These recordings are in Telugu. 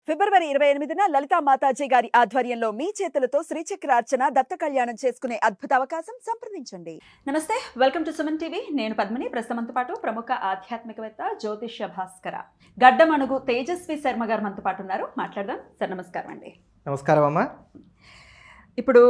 ఫిబ్రవరి 28న లలితా మాతాజీ గారి ఆధ్వర్యంలో మీ చేతులతో శ్రీచక్రార్చన దత్త కళ్యాణం చేసుకునే అద్భుత అవకాశం సంప్రదించండి. నమస్తే, వెల్కమ్ టు సుమన్ టీవీ. నేను పద్మిని. ప్రస్తుతంతో పాటు ప్రముఖ ఆధ్యాత్మికవేత్త జ్యోతిష్య భాస్కర గడ్డమణుగు తేజస్వి శర్మ గారు మనతో పాటు ఉన్నారు. మాట్లాడదాం సార్. నమస్కారం అండి. నమస్కారం అమ్మా. ఇప్పుడు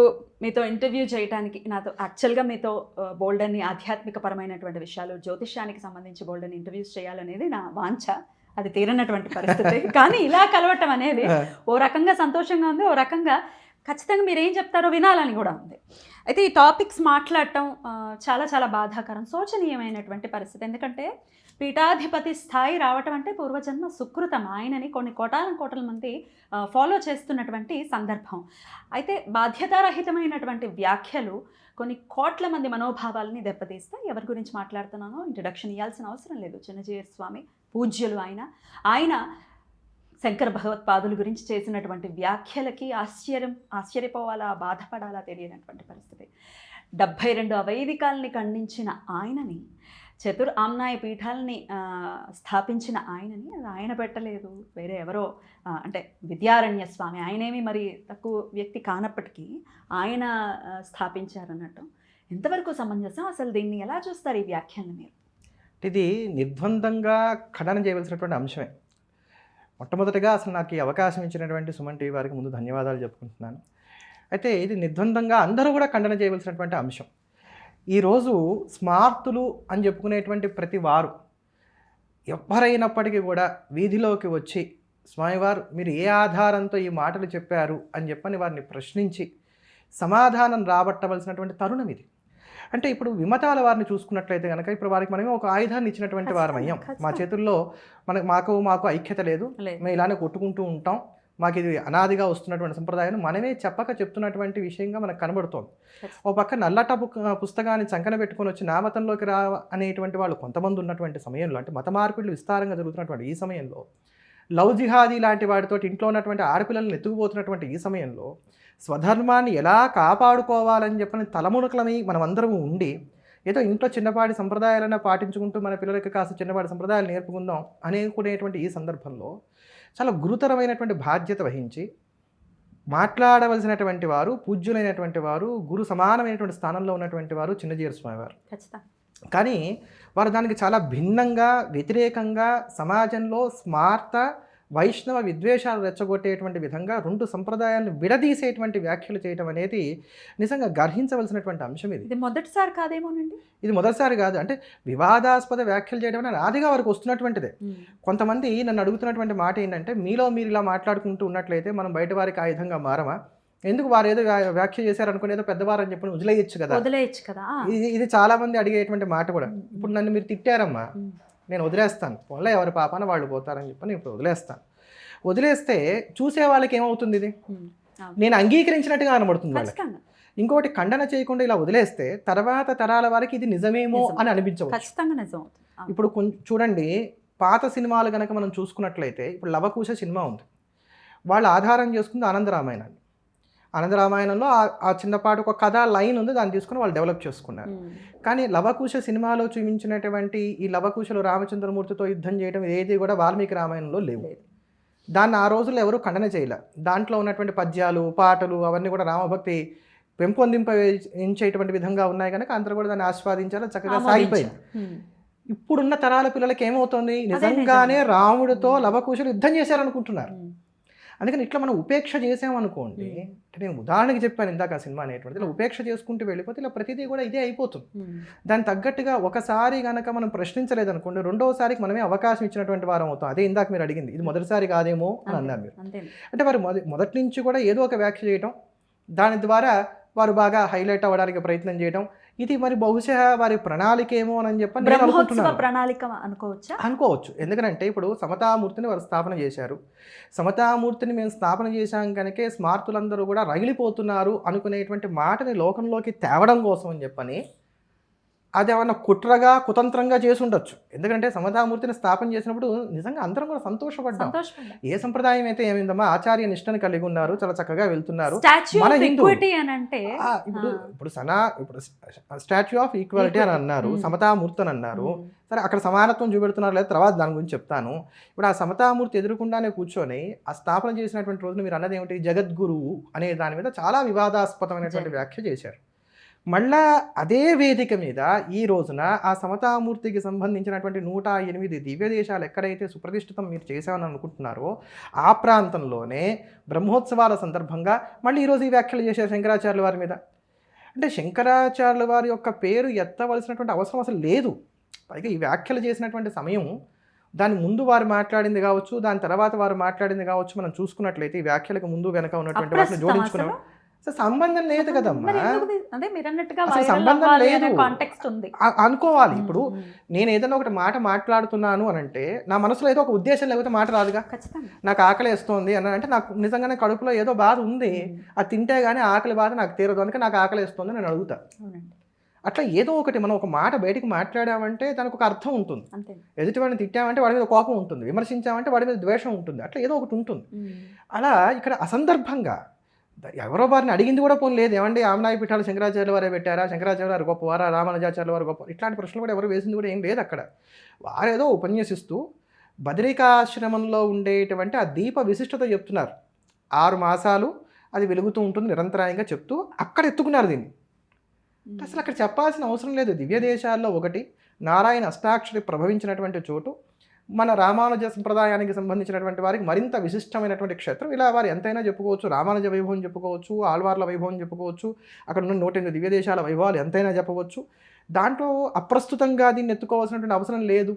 మీతో ఇంటర్వ్యూ చేయడానికి నాతో యాక్చువల్గా మీతో బోల్డన్ని ఆధ్యాత్మిక పరమైనటువంటి విషయాలు, జ్యోతిష్యానికి సంబంధించి బోల్డన్ని ఇంటర్వ్యూస్ చేయాలనేది నా వాంఛ. అది తీరనటువంటి పరిస్థితి. కానీ ఇలా కలవటం అనేది ఓ రకంగా సంతోషంగా ఉంది, ఓ రకంగా ఖచ్చితంగా మీరు ఏం చెప్తారో వినాలని కూడా ఉంది. అయితే ఈ టాపిక్స్ మాట్లాడటం చాలా చాలా బాధాకరం, శోచనీయమైనటువంటి పరిస్థితి. ఎందుకంటే పీఠాధిపతి స్థాయి రావటం అంటే పూర్వజన్మ సుకృతం. ఆయనని కొన్ని కోటాల మంది ఫాలో చేస్తున్నటువంటి సందర్భం. అయితే బాధ్యతారహితమైనటువంటి వ్యాఖ్యలు కొన్ని కోట్ల మంది మనోభావాలని దెబ్బతీస్తే ఎవరి గురించి మాట్లాడుతున్నానో ఇంట్రడక్షన్ ఇవ్వాల్సిన అవసరం లేదు. చిన్నజీయర్ స్వామి పూజ్యులు ఆయన శంకర భగవత్పాదుల గురించి చేసినటువంటి వ్యాఖ్యలకి ఆశ్చర్యపోవాలా, బాధపడాలా తెలియనటువంటి పరిస్థితి. 72 అవైదికాలని ఖండించిన ఆయనని, ఆమ్నాయ పీఠాలని స్థాపించిన ఆయనని ఆయన పెట్టలేదు, వేరే ఎవరో, అంటే విద్యారణ్య స్వామి, ఆయనేమి మరి తక్కువ వ్యక్తి కానప్పటికీ ఆయన స్థాపించారన్నట్టు. ఎంతవరకు సమంజసం? అసలు దీన్ని ఎలా చూస్తారు ఈ వ్యాఖ్యలను మీరు? ఇది నిర్ద్వందంగా ఖండన చేయవలసినటువంటి అంశమే. మొట్టమొదటిగా అసలు నాకు ఈ అవకాశం ఇచ్చినటువంటి సుమన్ టీవీ వారికి ముందు ధన్యవాదాలు చెప్పుకుంటున్నాను. అయితే ఇది నిర్ద్వందంగా అందరూ కూడా ఖండన చేయవలసినటువంటి అంశం. ఈరోజు స్మార్తులు అని చెప్పుకునేటువంటి ప్రతి వారు ఎవరైనప్పటికీ కూడా వీధిలోకి వచ్చి స్వామివారు మీరు ఏ ఆధారంతో ఈ మాటలు చెప్పారు అని చెప్పని వారిని ప్రశ్నించి సమాధానం రాబట్టవలసినటువంటి తరుణం ఇది. అంటే ఇప్పుడు విమతాల వారిని చూసుకున్నట్లయితే కనుక ఇప్పుడు వారికి మనమే ఒక ఆయుధాన్ని ఇచ్చినటువంటి వారం అయ్యాం. మా చేతుల్లో మాకు ఐక్యత లేదు, మేము ఇలానే కొట్టుకుంటూ ఉంటాం, మాకు ఇది అనాదిగా వస్తున్నటువంటి సంప్రదాయం మనమే చెప్తున్నటువంటి విషయంగా మనకు కనబడుతోంది. ఓ పక్క నల్లట పుస్తకాన్ని చంకన పెట్టుకొని వచ్చి నా మతంలోకి రా అనేటువంటి వాళ్ళు కొంతమంది ఉన్నటువంటి సమయంలో, అంటే మత మార్పిడులు విస్తారంగా జరుగుతున్నటువంటి ఈ సమయంలో, లవ్ జిహాదీ లాంటి వాటితో ఇంట్లో ఉన్నటువంటి ఆడపిల్లలను ఎత్తుకుపోతున్నటువంటి ఈ సమయంలో స్వధర్మాన్ని ఎలా కాపాడుకోవాలని చెప్పని తలమునకలమై మనమందరం ఉండి ఏదో ఇంట్లో చిన్నపాటి సంప్రదాయాలన్నా పాటించుకుంటూ మన పిల్లలకి కాస్త చిన్నపాటి సంప్రదాయాలు నేర్పుకుందాం అనుకునేటువంటి ఈ సందర్భంలో చాలా గురుతరమైనటువంటి బాధ్యత వహించి మాట్లాడవలసినటువంటి వారు, పూజ్యులైనటువంటి వారు, గురు సమానమైనటువంటి స్థానంలో ఉన్నటువంటి వారు చిన్నజీయర్ స్వామి వారు. కానీ వారు దానికి చాలా భిన్నంగా, వ్యతిరేకంగా సమాజంలో స్మార్త వైష్ణవ విద్వేషాలు రెచ్చగొట్టేటువంటి విధంగా రెండు సంప్రదాయాలను విడదీసేటువంటి వ్యాఖ్యలు చేయడం అనేది నిజంగా గర్హించవలసినటువంటి అంశం. ఇది మొదటిసారి కాదేమోనండి. ఇది మొదటిసారి కాదు. అంటే వివాదాస్పద వ్యాఖ్యలు చేయడం అనేది ఆదిగా వారికి వస్తున్నటువంటిదే. కొంతమంది నన్ను అడుగుతున్నటువంటి మాట ఏంటంటే, మీలో మీరు ఇలా మాట్లాడుకుంటూ ఉన్నట్లయితే మనం బయట వారికి ఆయుధంగా మారమా, ఎందుకు వారు ఏదో వ్యాఖ్య చేశారు ఏదో పెద్దవారు అని చెప్పి వదిలేయచ్చు కదా. ఇది చాలా మంది అడిగేటువంటి మాట కూడా. ఇప్పుడు నన్ను మీరు తిట్టారమ్మా, నేను వదిలేస్తాను, పోలే ఎవరి పాపాన వాళ్ళు పోతారని చెప్పి నేను ఇప్పుడు వదిలేస్తే చూసే వాళ్ళకి ఏమవుతుంది, ఇది నేను అంగీకరించినట్టుగా కనబడుతుంది వాళ్ళకి. ఇంకోటి ఖండన చేయకుండా ఇలా వదిలేస్తే తర్వాత తరాల వారికి ఇది నిజమేమో అని అనిపించవచ్చు. ఇప్పుడు చూడండి, పాత సినిమాలు కనుక మనం చూసుకున్నట్లయితే ఇప్పుడు లవకుశ సినిమా ఉంది, వాళ్ళు ఆధారం చేసుకుంది ఆనందరామాయణాన్ని. ఆనందరామాయణంలో ఆ చిన్నపాటి ఒక కథ లైన్ ఉంది, దాన్ని తీసుకుని వాళ్ళు డెవలప్ చేసుకున్నారు. కానీ లవకుశ సినిమాలో చూపించినటువంటి ఈ లవకుశలు రామచంద్రమూర్తితో యుద్ధం చేయడం ఏది కూడా వాల్మీకి రామాయణంలో లేవు. దాన్ని ఆ రోజుల్లో ఎవరు ఖండన చేయలే. దాంట్లో ఉన్నటువంటి పద్యాలు, పాటలు అవన్నీ కూడా రామభక్తి పెంపొందించేటువంటి విధంగా ఉన్నాయి కనుక అందరూ కూడా దాన్ని ఆస్వాదించాలి, చక్కగా సాగిపోయింది. ఇప్పుడున్న తరాల పిల్లలకి ఏమవుతుంది, నిజంగానే రాముడితో లవకుశలు యుద్ధం చేశారనుకుంటున్నారు. అందుకని ఇట్లా మనం ఉపేక్ష చేసామనుకోండి, అంటే నేను ఉదాహరణకి చెప్పాను ఇందాక ఆ సినిమా అనేటువంటిది, ఇలా ఉపేక్ష చేసుకుంటూ వెళ్ళిపోతే ఇలా ప్రతిదీ కూడా ఇదే అయిపోతుంది. దానికి తగ్గట్టుగా ఒకసారి కనుక మనం ప్రశ్నించలేదనుకోండి, రెండోసారికి మనమే అవకాశం ఇచ్చినటువంటి వారం అవుతాం. అదే ఇందాక మీరు అడిగింది, ఇది మొదటిసారి కాదేమో అని అన్నారు మీరు. అంటే వారు మొదటి నుంచి కూడా ఏదో ఒక వ్యాఖ్య చేయటం, దాని ద్వారా వారు బాగా హైలైట్ అవ్వడానికి ప్రయత్నం చేయడం, ఇది మరి బహుశా వారి ప్రణాళిక ఏమో అని చెప్పి నేను అనుకుంటున్నాను. ప్రణాళిక అనుకోవచ్చు. ఎందుకంటే ఇప్పుడు సమతామూర్తిని వారు స్థాపన చేశారు. సమతామూర్తిని మేము స్థాపన చేశాం కనుకే స్మార్తులందరూ కూడా రగిలిపోతున్నారు అనుకునేటువంటి మాటని లోకంలోకి తేవడం కోసం అని చెప్పని అదేమన్నా కుట్రగా కుతంత్రంగా చేసి ఉండొచ్చు. ఎందుకంటే సమతామూర్తిని స్థాపన చేసినప్పుడు నిజంగా అందరం కూడా సంతోషపడ్డాం. ఏ సంప్రదాయం అయితే ఏమైందమ్మా, ఆచార్య నిష్టను కలిగి ఉన్నారు, చాలా చక్కగా వెళ్తున్నారు. మన హిందూ ఇప్పుడు స్టాచ్యూ ఆఫ్ ఈక్వాలిటీ అని అన్నారు, సమతామూర్తి అని అన్నారు. సరే, అక్కడ సమానత్వం చూపెడుతున్నారు లేదా తర్వాత దాని గురించి చెప్తాను. ఇప్పుడు ఆ సమతామూర్తి ఎదురుకుండానే కూర్చొని ఆ స్థాపన చేసినటువంటి రోజున మీరు అన్నది ఏమిటి, జగద్గురువు అనే దాని మీద చాలా వివాదాస్పదమైనటువంటి వ్యాఖ్య చేశారు. మళ్ళా అదే వేదిక మీద ఈ రోజున ఆ సమతామూర్తికి సంబంధించినటువంటి 108 దివ్య దేశాలు ఎక్కడైతే సుప్రతిష్ఠితం మీరు చేశామని అనుకుంటున్నారో ఆ ప్రాంతంలోనే బ్రహ్మోత్సవాల సందర్భంగా మళ్ళీ ఈరోజు ఈ వ్యాఖ్యలు చేశారు శంకరాచార్యుల వారి మీద. అంటే శంకరాచార్యుల వారి యొక్క పేరు ఎత్తవలసినటువంటి అవసరం అసలు లేదు. పైగా ఈ వ్యాఖ్యలు చేసినటువంటి సమయం, దాని ముందు వారు మాట్లాడింది కావచ్చు, దాని తర్వాత వారు మాట్లాడింది కావచ్చు, మనం చూసుకున్నట్లయితే ఈ వ్యాఖ్యలకు ముందు వెనక ఉన్నటువంటి వాటిని జోడించుకున్నాం. అసలు సంబంధం లేదు కదమ్మా, అసలు సంబంధం లేదు అనుకోవాలి. ఇప్పుడు నేను ఏదైనా ఒకటి మాట మాట్లాడుతున్నాను అని అంటే నా మనసులో ఏదో ఒక ఉద్దేశం లేకపోతే మాట రాదుగా. నాకు ఆకలి వేస్తుంది అని అంటే నాకు నిజంగానే కడుపులో ఏదో బాధ ఉంది, అది తింటే కానీ ఆకలి బాధ నాకు తీరదు, అందుకే నాకు ఆకలి వేస్తుంది నేను అడుగుతా. అట్లా ఏదో ఒకటి మనం ఒక మాట బయటికి మాట్లాడామంటే దానికి ఒక అర్థం ఉంటుంది. ఎదుటివాడిని తిట్టామంటే వాడి మీద కోపం ఉంటుంది, విమర్శించామంటే వాడి మీద ద్వేషం ఉంటుంది, అట్లా ఏదో ఒకటి ఉంటుంది. అలా ఇక్కడ అసందర్భంగా ఎవరో వారిని అడిగింది కూడా పోనీ లేదు, ఏమండి ఆమ్నాయ పీఠాలు శంకరాచార్యుల వారే పెట్టారా, శంకరాచార్య వారు గొప్పవారా, రామానుజాచార్యుల వారు గొప్ప, ఇట్లాంటి ప్రశ్నలు కూడా ఎవరు వేసింది కూడా ఏం లేదు. అక్కడ వారేదో ఉపన్యసిస్తూ బదరికాశ్రమంలో ఉండేటువంటి ఆ దీప విశిష్టత చెప్తున్నారు. 6 మాసాలు అది వెలుగుతూ ఉంటుంది నిరంతరాయంగా చెప్తూ అక్కడ ఎత్తుకున్నారు దీన్ని. అసలు అక్కడ చెప్పాల్సిన అవసరం లేదు. దివ్య దేశాల్లో ఒకటి నారాయణ అష్టాక్షరి ప్రభవించినటువంటి చోటు, మన రామానుజ సంప్రదాయానికి సంబంధించినటువంటి వారికి మరింత విశిష్టమైనటువంటి క్షేత్రం. ఇలా వారు ఎంతైనా చెప్పుకోవచ్చు, రామానుజ వైభవం చెప్పుకోవచ్చు, ఆళ్వార్ల వైభవం చెప్పుకోవచ్చు, అక్కడ ఉన్న 108 దివ్య దేశాల వైభవాలు ఎంతైనా చెప్పవచ్చు. దాంట్లో అప్రస్తుతంగా దీన్ని ఎత్తుకోవాల్సినటువంటి అవసరం లేదు.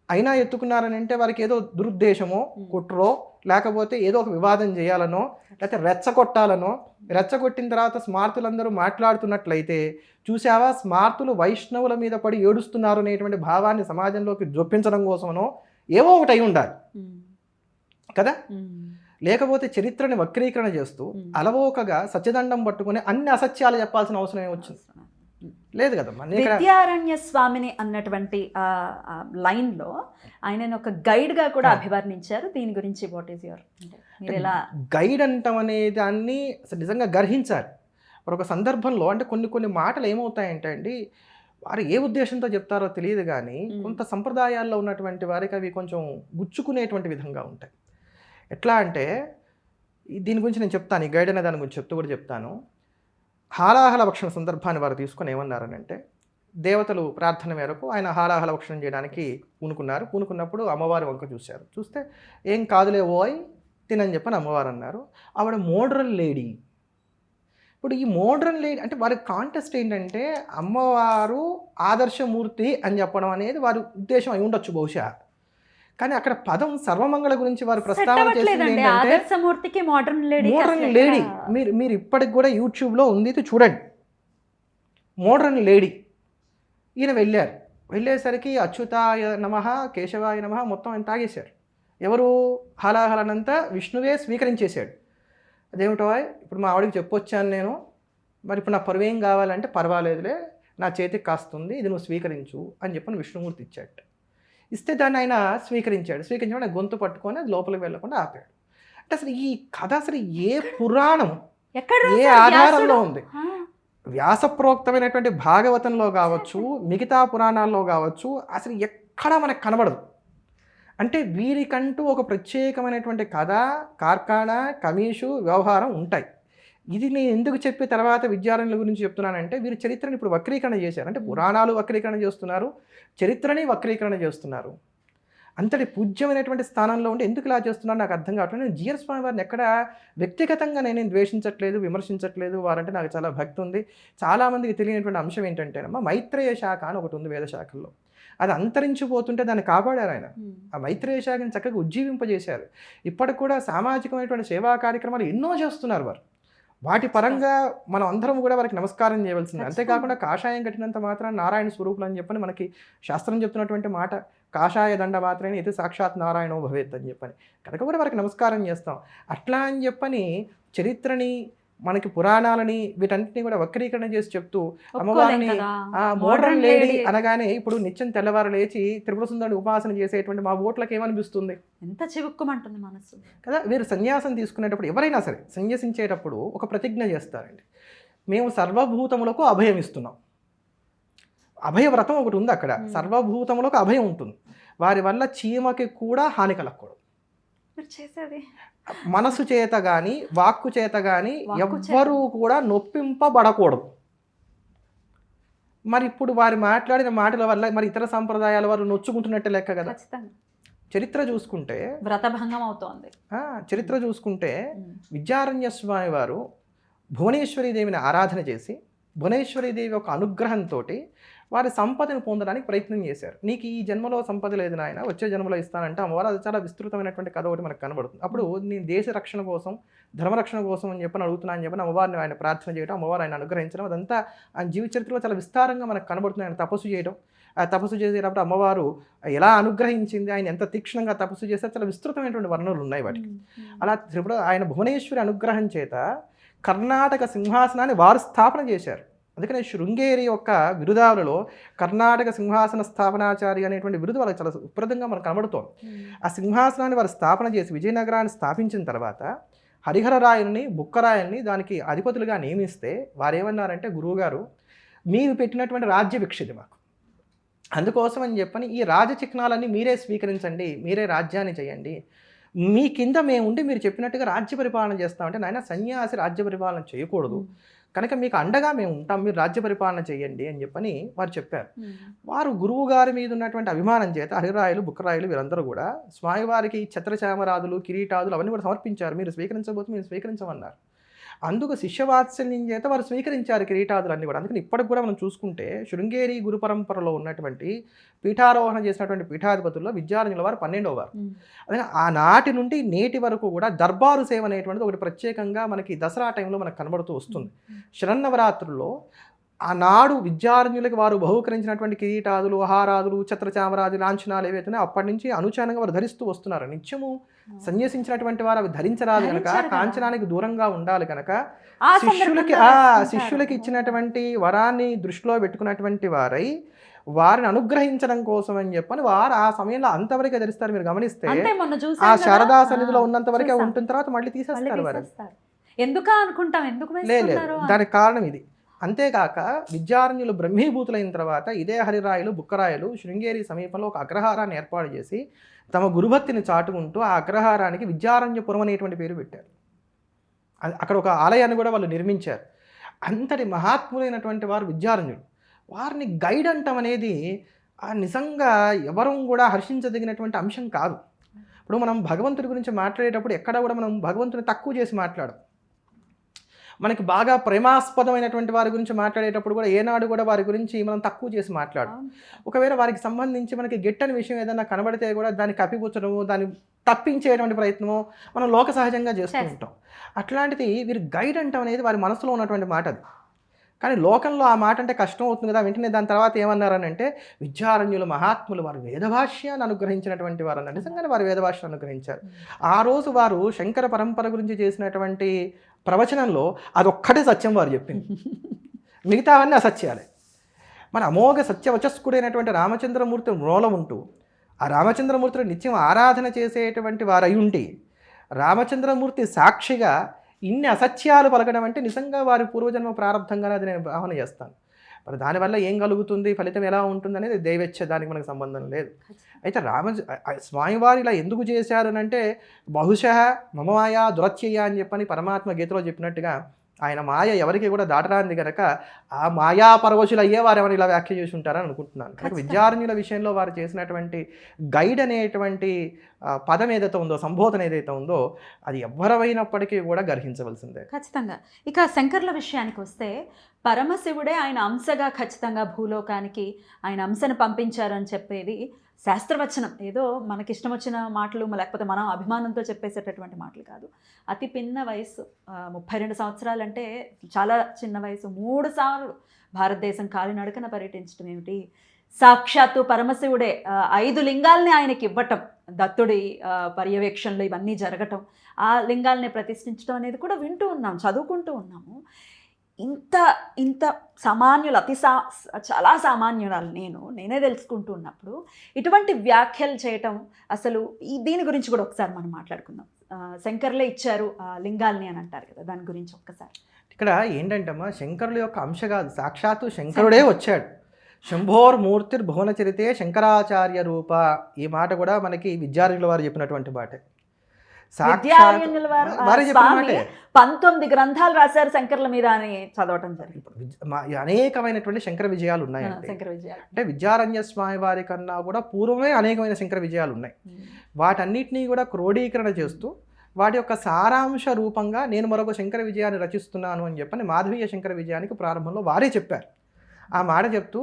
అయినా ఎత్తుకున్నారని అంటే వారికి ఏదో దురుద్దేశమో కుట్రో లేకపోతే ఏదో ఒక వివాదం చేయాలనో లేకపోతే రెచ్చగొట్టాలనో, రెచ్చగొట్టిన తర్వాత స్మార్తులందరూ మాట్లాడుతున్నట్లయితే చూసావా స్మార్తులు వైష్ణవుల మీద పడి ఏడుస్తున్నారు అనేటువంటి భావాన్ని సమాజంలోకి జొప్పించడం కోసమనో ఏవో ఒకటి అయి ఉండాలి కదా. లేకపోతే చరిత్రని వక్రీకరణ చేస్తూ అలవోకగా సత్యదండం పట్టుకుని అన్ని అసత్యాలు చెప్పాల్సిన అవసరం ఏమొచ్చింది, లేదు కదమ్మా. విద్యారణ్య స్వామిని అన్నటువంటి లైన్లో ఆయన ఒక గైడ్గా కూడా అభివర్ణించారు. దీని గురించి వాట్ ఈస్ యువర్, మీరు ఎలా గైడ్ అంటాం అనే దాన్ని నిజంగా గర్హించాలి. మరి ఒక సందర్భంలో అంటే కొన్ని మాటలు ఏమవుతాయంటే అండి, వారు ఏ ఉద్దేశంతో చెప్తారో తెలియదు కానీ కొంత సంప్రదాయాల్లో ఉన్నటువంటి వారికి అవి కొంచెం గుచ్చుకునేటువంటి విధంగా ఉంటాయి. ఎట్లా అంటే దీని గురించి నేను చెప్తాను, ఈ గైడ్ అనే దాని గురించి చెప్తూ కూడా చెప్తాను. హాలాహల భక్షణ సందర్భాన్ని వారు తీసుకొని ఏమన్నారనంటే, దేవతలు ప్రార్థన మేరకు ఆయన హాలాహల భక్షణం చేయడానికి పూనుకున్నప్పుడు అమ్మవారి వంక చూశారు. చూస్తే ఏం కాదులే ఓయ్ తినని చెప్పని అమ్మవారు అన్నారు. ఆవిడ మోడ్రన్ లేడీ. ఇప్పుడు ఈ మోడ్రన్ లేడీ అంటే వారి కాంటెస్ట్ ఏంటంటే అమ్మవారు ఆదర్శమూర్తి అని చెప్పడం అనేది వారి ఉద్దేశం అయి ఉండొచ్చు బహుశా. కానీ అక్కడ పదం సర్వమంగళ గురించి వారు ప్రస్తావన చేసింది ఏంటంటే మోడ్రన్ లేడీ. మీరు ఇప్పటికి కూడా యూట్యూబ్లో ఉంది, ఇది చూడండి. మోడ్రన్ లేడీ ఈయన వెళ్ళేసరికి అచ్యుతాయ నమః కేశవాయ నమః మొత్తం ఆయన తాగేశారు. ఎవరు హలాహలనంతా విష్ణువే స్వీకరించేశాడు. అదేమిటో ఇప్పుడు మా ఆవిడకి చెప్పొచ్చాను నేను, మరి ఇప్పుడు నా పరువేం కావాలంటే పర్వాలేదులే నా చేతికి కాస్తుంది, ఇది నువ్వు స్వీకరించు అని చెప్పని విష్ణుమూర్తి ఇచ్చాడు. ఇస్తే దాన్ని ఆయన స్వీకరించడం గొంతు పట్టుకొని అది లోపలికి వెళ్ళకుండా ఆపాడు. అంటే అసలు ఈ కథ అసలు ఏ పురాణం ఏ ఆధారంలో ఉంది? వ్యాసప్రోక్తమైనటువంటి భాగవతంలో కావచ్చు, మిగతా పురాణాల్లో కావచ్చు, అసలు ఎక్కడా మనకు కనబడదు. అంటే వీరికంటూ ఒక ప్రత్యేకమైనటువంటి కథ, కార్ఖానా, కమీషు, వ్యవహారం ఉంటాయి. ఇది నేను ఎందుకు చెప్పి తర్వాత విద్యారణ్యుల గురించి చెప్తున్నానంటే, వీరి చరిత్రను ఇప్పుడు వక్రీకరణ చేశారు. అంటే పురాణాలు వక్రీకరణ చేస్తున్నారు, చరిత్రని వక్రీకరణ చేస్తున్నారు. అంతటి పూజ్యమైనటువంటి స్థానంలో ఉండి ఎందుకు ఇలా చేస్తున్నారు నాకు అర్థం కావట్లేదు. నేను జిఆర్ స్వామి వారిని ఎక్కడ వ్యక్తిగతంగా నేను ద్వేషించట్లేదు, విమర్శించట్లేదు. వారంటే నాకు చాలా భక్తి ఉంది. చాలామందికి తెలియనటువంటి అంశం ఏంటంటేనమ్మా, మైత్రేయ శాఖ అని ఒకటి ఉంది వేద శాఖల్లో. అది అంతరించిపోతుంటే దాన్ని కాపాడారు ఆయన. ఆ మైత్రేయ శాఖని చక్కగా ఉజ్జీవింపజేశారు. ఇప్పటికి కూడా సామాజికమైనటువంటి సేవా కార్యక్రమాలు ఎన్నో చేస్తున్నారు వారు. వాటి పరంగా మనం అందరం కూడా వారికి నమస్కారం చేయవలసింది. అంతేకాకుండా కాషాయం కట్టినంత మాత్రం నారాయణ స్వరూపులు అని చెప్పని మనకి శాస్త్రం చెప్తున్నటువంటి మాట, కాషాయ దండ మాత్రమే ఇది సాక్షాత్ నారాయణో భవేత్ అని చెప్పని, కనుక కూడా వారికి నమస్కారం చేస్తాం. అట్లా అని చెప్పని చరిత్రని మనకి పురాణాలని వీటన్నిటిని కూడా వక్రీకరణ చేసి చెప్తూ ఒప్పుకోలేం అమ్మవారిని కదా. మోడర్న్ లేడీ అనగానే ఇప్పుడు నిత్యం తెల్లవారు లేచి త్రిపుర సుందరుని ఉపాసన చేసేటువంటి మా ఓట్లకి ఏమనిపిస్తుంది ఎంత చివుక్కుమంటుంది మనసు. కదా. వీరు సన్యాసం తీసుకునేటప్పుడు ఎవరైనా సరే సన్యసించేటప్పుడు ఒక ప్రతిజ్ఞ చేస్తారండి. మేము సర్వభూతములకు అభయం ఇస్తున్నాం. అభయవ్రతం ఒకటి ఉంది అక్కడ. సర్వభూతములకు అభయం ఉంటుంది. వారి వల్ల చీమకి కూడా హాని కలగకూడదు. చేసేది మనసు చేత కానీ వాక్కు చేత కానీ ఎవ్వరూ కూడా నొప్పింపబడకూడదు. మరి ఇప్పుడు వారి మాట్లాడిన మాటల వల్ల మరి ఇతర సంప్రదాయాల వారు నొచ్చుకుంటున్నట్టే లెక్క కదా. చరిత్ర చూసుకుంటే వ్రతభంగం అవుతోంది. చరిత్ర చూసుకుంటే విద్యారణ్య స్వామి వారు భువనేశ్వరీదేవిని ఆరాధన చేసి భువనేశ్వరీదేవి యొక్క అనుగ్రహంతో వారి సంపదను పొందడానికి ప్రయత్నం చేశారు. నీకు ఈ జన్మలో సంపద లేదు నాయన, వచ్చే జన్మలో ఇస్తానంటే అమ్మవారు అది చాలా విస్తృతమైనటువంటి కథ ఒకటి మనకు కనబడుతుంది. అప్పుడు నేను దేశ రక్షణ కోసం ధర్మరక్షణ కోసం అని చెప్పని అడుగుతున్నాను అని చెప్పని అమ్మవారిని ఆయన ప్రార్థన చేయడం, అమ్మవారు ఆయన అనుగ్రహించడం, అదంతా ఆయన జీవిత చరిత్రలో చాలా విస్తారంగా మనకు కనబడుతుంది. ఆయన తపస్సు చేయడం, ఆ తపస్సు చేసేటప్పుడు అమ్మవారు ఎలా అనుగ్రహించింది, ఆయన ఎంత తీక్షణంగా తపస్సు చేస్తే చాలా విస్తృతమైనటువంటి వర్ణనలు ఉన్నాయి వాటికి. అలా త్రిపుర ఆయన భువనేశ్వరి అనుగ్రహం చేత కర్ణాటక సింహాసనాన్ని వారు స్థాపన చేశారు. అందుకనే శృంగేరి యొక్క బిరుదావులలో కర్ణాటక సింహాసన స్థాపనాచారి అనేటువంటి బిరుదు వాళ్ళకి చాలా సుప్రదంగా మనకు కనబడుతోంది. ఆ సింహాసనాన్ని వారు స్థాపన చేసి విజయనగరాన్ని స్థాపించిన తర్వాత హరిహరరాయల్ని బుక్కరాయల్ని దానికి అధిపతులుగా నియమిస్తే వారు ఏమన్నారంటే, గురువుగారు మీరు పెట్టినటువంటి రాజ్య విక్షిది మాకు, అందుకోసం అని చెప్పని ఈ రాజచిహ్నాలన్నీ మీరే స్వీకరించండి, మీరే రాజ్యాన్ని చేయండి, మీ కింద మేము ఉండి మీరు చెప్పినట్టుగా రాజ్య పరిపాలన చేస్తామంటే, నాయన సన్యాసి రాజ్య పరిపాలన చేయకూడదు కనుక మీకు అండగా మేము ఉంటాం, మీరు రాజ్య పరిపాలన చేయండి అని చెప్పని వారు చెప్పారు. వారు గురువు గారి మీద ఉన్నటువంటి అభిమానం చేత హరిరాయలు బుక్కరాయలు వీరందరూ కూడా స్వామివారికి ఛత్రచామరాదులు కిరీటాదులు అవన్నీ కూడా సమర్పించారు. మీరు స్వీకరించబోతే మీరు స్వీకరించమన్నారు. అందుకు శిష్యవాత్సల్యం చేత వారు స్వీకరించారు కిరీటాదులన్నీ కూడా. అందుకని ఇప్పటికి కూడా మనం చూసుకుంటే శృంగేరి గురు పరంపరలో ఉన్నటువంటి పీఠారోహణ చేసినటువంటి పీఠాధిపతుల్లో విద్యారణ్యుల వారు 12వ వారు. అదే ఆనాటి నుండి నేటి వరకు కూడా దర్బారు సేవ అనేటువంటిది ఒకటి ప్రత్యేకంగా మనకి దసరా టైంలో మనకు కనబడుతూ వస్తుంది. శరన్నవరాత్రుల్లో ఆనాడు విద్యారణ్యులకి వారు బహుకరించినటువంటి కిరీటాదులు హారాదులు ఛత్రచామరాది లాంఛనాలు ఏవైతే అప్పటి నుంచి అనుచానంగా వారు ధరిస్తూ వస్తున్నారు. నిత్యము సన్యసించినటువంటి వారు అవి ధరించరాదు కనుక, కాంచనానికి దూరంగా ఉండాలి కనుక శిష్యులకి ఇచ్చినటువంటి వరాన్ని దృష్టిలో పెట్టుకున్నటువంటి వారై వారిని అనుగ్రహించడం కోసం అని చెప్పని వారు ఆ సమయంలో అంతవరకే ధరిస్తారు. మీరు గమనిస్తే ఆ శారదా సన్నిధిలో ఉన్నంత వరకే ఉంటుంది, తర్వాత మళ్ళీ తీసేస్తారు వారు. ఎందుకు అనుకుంటాం, ఎందుకు లేదు, దానికి కారణం ఇది. అంతేకాక విద్యారణ్యులు బ్రహ్మీభూతులైన తర్వాత ఇదే హరిరాయలు బుక్కరాయలు శృంగేరి సమీపంలో ఒక అగ్రహారాన్ని ఏర్పాటు చేసి తమ గురుభక్తిని చాటుకుంటూ ఆ అగ్రహారానికి విద్యారణ్యపురం అనేటువంటి పేరు పెట్టారు. అక్కడ ఒక ఆలయాన్ని కూడా వాళ్ళు నిర్మించారు. అంతటి మహాత్ములైనటువంటి వారు విద్యారణ్యులు. వారిని గైడ్ అంటాం అనేది నిజంగా ఎవరూ కూడా హర్షించదగినటువంటి అంశం కాదు. ఇప్పుడు మనం భగవంతుడి గురించి మాట్లాడేటప్పుడు ఎక్కడ కూడా మనం భగవంతుని తక్కువ చేసి మాట్లాడం. మనకి బాగా ప్రేమాస్పదమైనటువంటి వారి గురించి మాట్లాడేటప్పుడు కూడా ఏనాడు కూడా వారి గురించి మనం తక్కువ చేసి మాట్లాడం. ఒకవేళ వారికి సంబంధించి మనకి గిట్టని విషయం ఏదైనా కనబడితే కూడా దాన్ని కప్పిపుచ్చడము, దాన్ని తప్పించేటువంటి ప్రయత్నము మనం లోక సహజంగా చేస్తూ ఉంటాం. అట్లాంటిది వీరు గైడ్ అంటాం అనేది వారి మనసులో ఉన్నటువంటి మాట అది. కానీ లోకంలో ఆ మాట అంటే కష్టం అవుతుంది కదా. వెంటనే దాని తర్వాత ఏమన్నారని అంటే, విద్యారణ్యులు మహాత్ములు వారు వేదభాష్యాన్ని అనుగ్రహించినటువంటి వారు అన్నారు. నిజంగానే వారు వేదభాష్యాన్ని అనుగ్రహించారు. ఆ రోజు వారు శంకర పరంపర గురించి చేసినటువంటి ప్రవచనంలో అదొక్కటే సత్యం వారు చెప్పింది, మిగతావన్నీ అసత్యాలే. మన అమోఘ సత్యవచస్కుడైనటువంటి రామచంద్రమూర్తి మూలం ఉంటూ ఆ రామచంద్రమూర్తిని నిత్యం ఆరాధన చేసేటువంటి వారు అయి ఉండి రామచంద్రమూర్తి సాక్షిగా ఇన్ని అసత్యాలు పలకడం అంటే నిజంగా వారి పూర్వజన్మ ప్రారంభంగానే అది నేను భావన చేస్తాను. మరి దానివల్ల ఏం కలుగుతుంది, ఫలితం ఎలా ఉంటుంది అనేది దైవేచ్ఛ, దానికి మనకు సంబంధం లేదు. అయితే స్వామివారు ఇలా ఎందుకు చేశారు అంటే, బహుశः మమ మాయా దురత్యయ అని చెప్పని పరమాత్మ గీతలో చెప్పినట్టుగా ఆయన మాయ ఎవరికి కూడా దాటరాంది కనుక ఆ మాయా పరవశులు అయ్యే వారు ఎవరు ఇలా వ్యాఖ్య చేసి ఉంటారని అనుకుంటున్నాను. కనుక విద్యారణ్యుల విషయంలో వారు చేసినటువంటి గైడ్ అనేటువంటి పదం ఏదైతే ఉందో, సంబోధన ఏదైతే ఉందో, అది ఎవ్వరైనప్పటికీ కూడా గర్హించవలసిందే ఖచ్చితంగా. ఇక శంకర్ల విషయానికి వస్తే పరమశివుడే ఆయన అంశగా ఖచ్చితంగా భూలోకానికి ఆయన అంశను పంపించారని చెప్పేది శాస్త్రవచనం. ఏదో మనకిష్టం వచ్చిన మాటలు లేకపోతే మనం అభిమానంతో చెప్పేసేటటువంటి మాటలు కాదు. అతి పిన్న వయసు 32 సంవత్సరాలు అంటే చాలా చిన్న వయసు. 3 సార్లు భారతదేశం కాలినడకన పర్యటించడం ఏమిటి, సాక్షాత్తు పరమశివుడే 5 లింగాల్ని ఆయనకి ఇవ్వటం, దత్తుడి పర్యవేక్షణలో ఇవన్నీ జరగటం, ఆ లింగాల్ని ప్రతిష్ఠించడం అనేది కూడా వింటూ ఉన్నాం, చదువుకుంటూ ఉన్నాము. ఇంత ఇంత సామాన్యులు, చాలా సామాన్యురాలు నేనే తెలుసుకుంటూ ఉన్నప్పుడు ఇటువంటి వ్యాఖ్యలు చేయటం అసలు దీని గురించి కూడా ఒకసారి మనం మాట్లాడుకుందాం. శంకర్లే ఇచ్చారు ఆ లింగాల్ని అని అంటారు కదా, దాని గురించి ఒక్కసారి. ఇక్కడ ఏంటంటమ్మా, శంకరుల యొక్క అంశ కాదు, సాక్షాత్తు శంకరుడే వచ్చాడు. శంభోర్మూర్తిర్ భువనచరితే శంకరాచార్య రూప. ఈ మాట కూడా మనకి విద్యార్థుల వారు చెప్పినటువంటి మాట. విద్యారణ్యుల వారు స్వామి 19 గ్రంథాలు రాశారు శంకర్ల మీద అని చదవటం జరిగింది. అనేకమైనటువంటి శంకర విజయాలు ఉన్నాయండి. అంటే విద్యారణ్య స్వామి వారి కన్నా కూడా పూర్వమే అనేకమైన శంకర విజయాలు ఉన్నాయి. వాటన్నిటినీ కూడా క్రోడీకరణ చేస్తూ వాటి యొక్క సారాంశ రూపంగా నేను మరొక శంకర విజయాన్ని రచిస్తున్నాను అని చెప్పని మాధవీయ శంకర విజయానికి ప్రారంభంలో వారే చెప్పారు. ఆ మాట చెప్తూ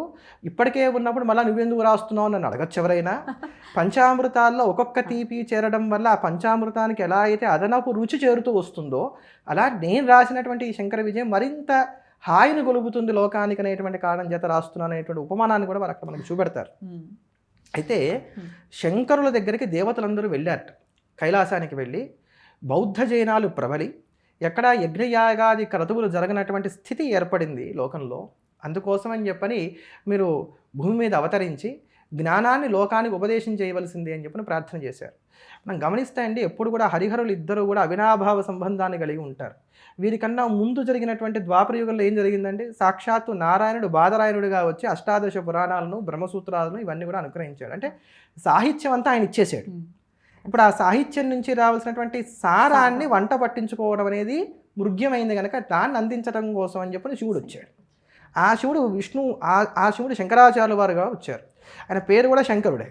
ఇప్పటికే ఉన్నప్పుడు మళ్ళీ నువ్వెందుకు రాస్తున్నావు నన్ను అడగచ్చు ఎవరైనా. పంచామృతాల్లో ఒక్కొక్క తీపి చేరడం వల్ల ఆ పంచామృతానికి ఎలా అయితే అదనపు రుచి చేరుతూ వస్తుందో అలా నేను రాసినటువంటి ఈ శంకర విజయం మరింత హాయిని గొలుపుతుంది లోకానికి అనేటువంటి కారణం చేత రాస్తున్నాను అనేటువంటి ఉపమానాన్ని కూడా వారు అక్కడ మనకు చూపెడతారు. అయితే శంకరుల దగ్గరికి దేవతలందరూ వెళ్ళారట. కైలాసానికి వెళ్ళి బౌద్ధ జైనాలు ప్రబలి ఎక్కడ యజ్ఞయాగాది క్రతువులు జరగనటువంటి స్థితి ఏర్పడింది లోకంలో. అందుకోసం అని చెప్పని మీరు భూమి మీద అవతరించి జ్ఞానాన్ని లోకానికి ఉపదేశం చేయవలసింది అని చెప్పని ప్రార్థన చేశారు. మనం గమనిస్తే అండి, ఎప్పుడు కూడా హరిహరులు ఇద్దరు కూడా అవినాభావ సంబంధాన్ని కలిగి ఉంటారు. వీరికన్నా ముందు జరిగినటువంటి ద్వాపరయుగంలో ఏం జరిగిందండి, సాక్షాత్తు నారాయణుడు బాదరాయణుడిగా వచ్చి అష్టాదశ పురాణాలను బ్రహ్మసూత్రాలను ఇవన్నీ కూడా అనుగ్రహించాడు. అంటే సాహిత్యం అంతా ఆయన ఇచ్చేసాడు. ఇప్పుడు ఆ సాహిత్యం నుంచి రావాల్సినటువంటి సారాన్ని వంట పట్టించుకోవడం అనేది మృగ్యమైంది కనుక దాన్ని అందించడం కోసం అని చెప్పని శివుడు వచ్చాడు. ఆ శివుడు ఆ శివుడు శంకరాచార్యుల వారుగా వచ్చారు. ఆయన పేరు కూడా శంకరుడే.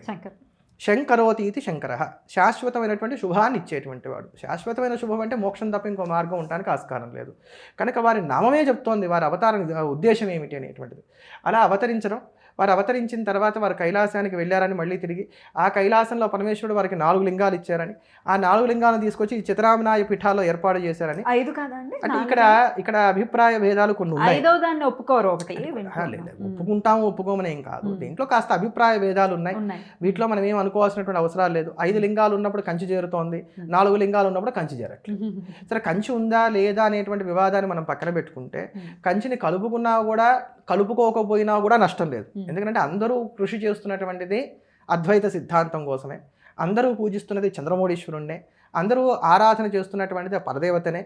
శంకరోతి ఇది శంకర, శాశ్వతమైనటువంటి శుభాన్ని ఇచ్చేటువంటి వాడు. శాశ్వతమైన శుభం అంటే మోక్షం తప్ప ఇంకో మార్గం ఉండడానికి ఆస్కారం లేదు కనుక వారి నామమే చెప్తోంది వారి అవతారం ఉద్దేశం ఏమిటి అనేటువంటిది. అలా అవతరించడం, వారు అవతరించిన తర్వాత వారు కైలాసానికి వెళ్ళారని మళ్ళీ తిరిగి ఆ కైలాసంలో పరమేశ్వరుడు వారికి 4 లింగాలు ఇచ్చారని, ఆ 4 లింగాలను తీసుకొచ్చి ఈ చిత్రామనాయ పీఠాల్లో ఏర్పాటు చేశారని. 5 కాదండి, అంటే ఇక్కడ అభిప్రాయ భేదాలు కొన్ని ఉన్నాయి. ఒప్పుకోరు, ఒప్పుకుంటాము ఒప్పుకోమని ఏం కాదు. దీంట్లో కాస్త అభిప్రాయ భేదాలు ఉన్నాయి. వీటిలో మనం ఏం అనుకోవాల్సినటువంటి అవసరాలు లేదు. 5 లింగాలు ఉన్నప్పుడు కంచి చేరుతోంది, 4 లింగాలు ఉన్నప్పుడు కంచి చేరట్లేదు. సరే, కంచి ఉందా లేదా అనేటువంటి వివాదాన్ని మనం పక్కన పెట్టుకుంటే కంచిని కలుపుకున్నా కూడా కలుపుకోకపోయినా కూడా నష్టం లేదు. ఎందుకంటే అందరూ కృషి చేస్తున్నటువంటిది అద్వైత సిద్ధాంతం కోసమే, అందరూ పూజిస్తున్నది చంద్రమౌళీశ్వరుణ్ణే, అందరూ ఆరాధన చేస్తున్నటువంటిది పరదేవతనే,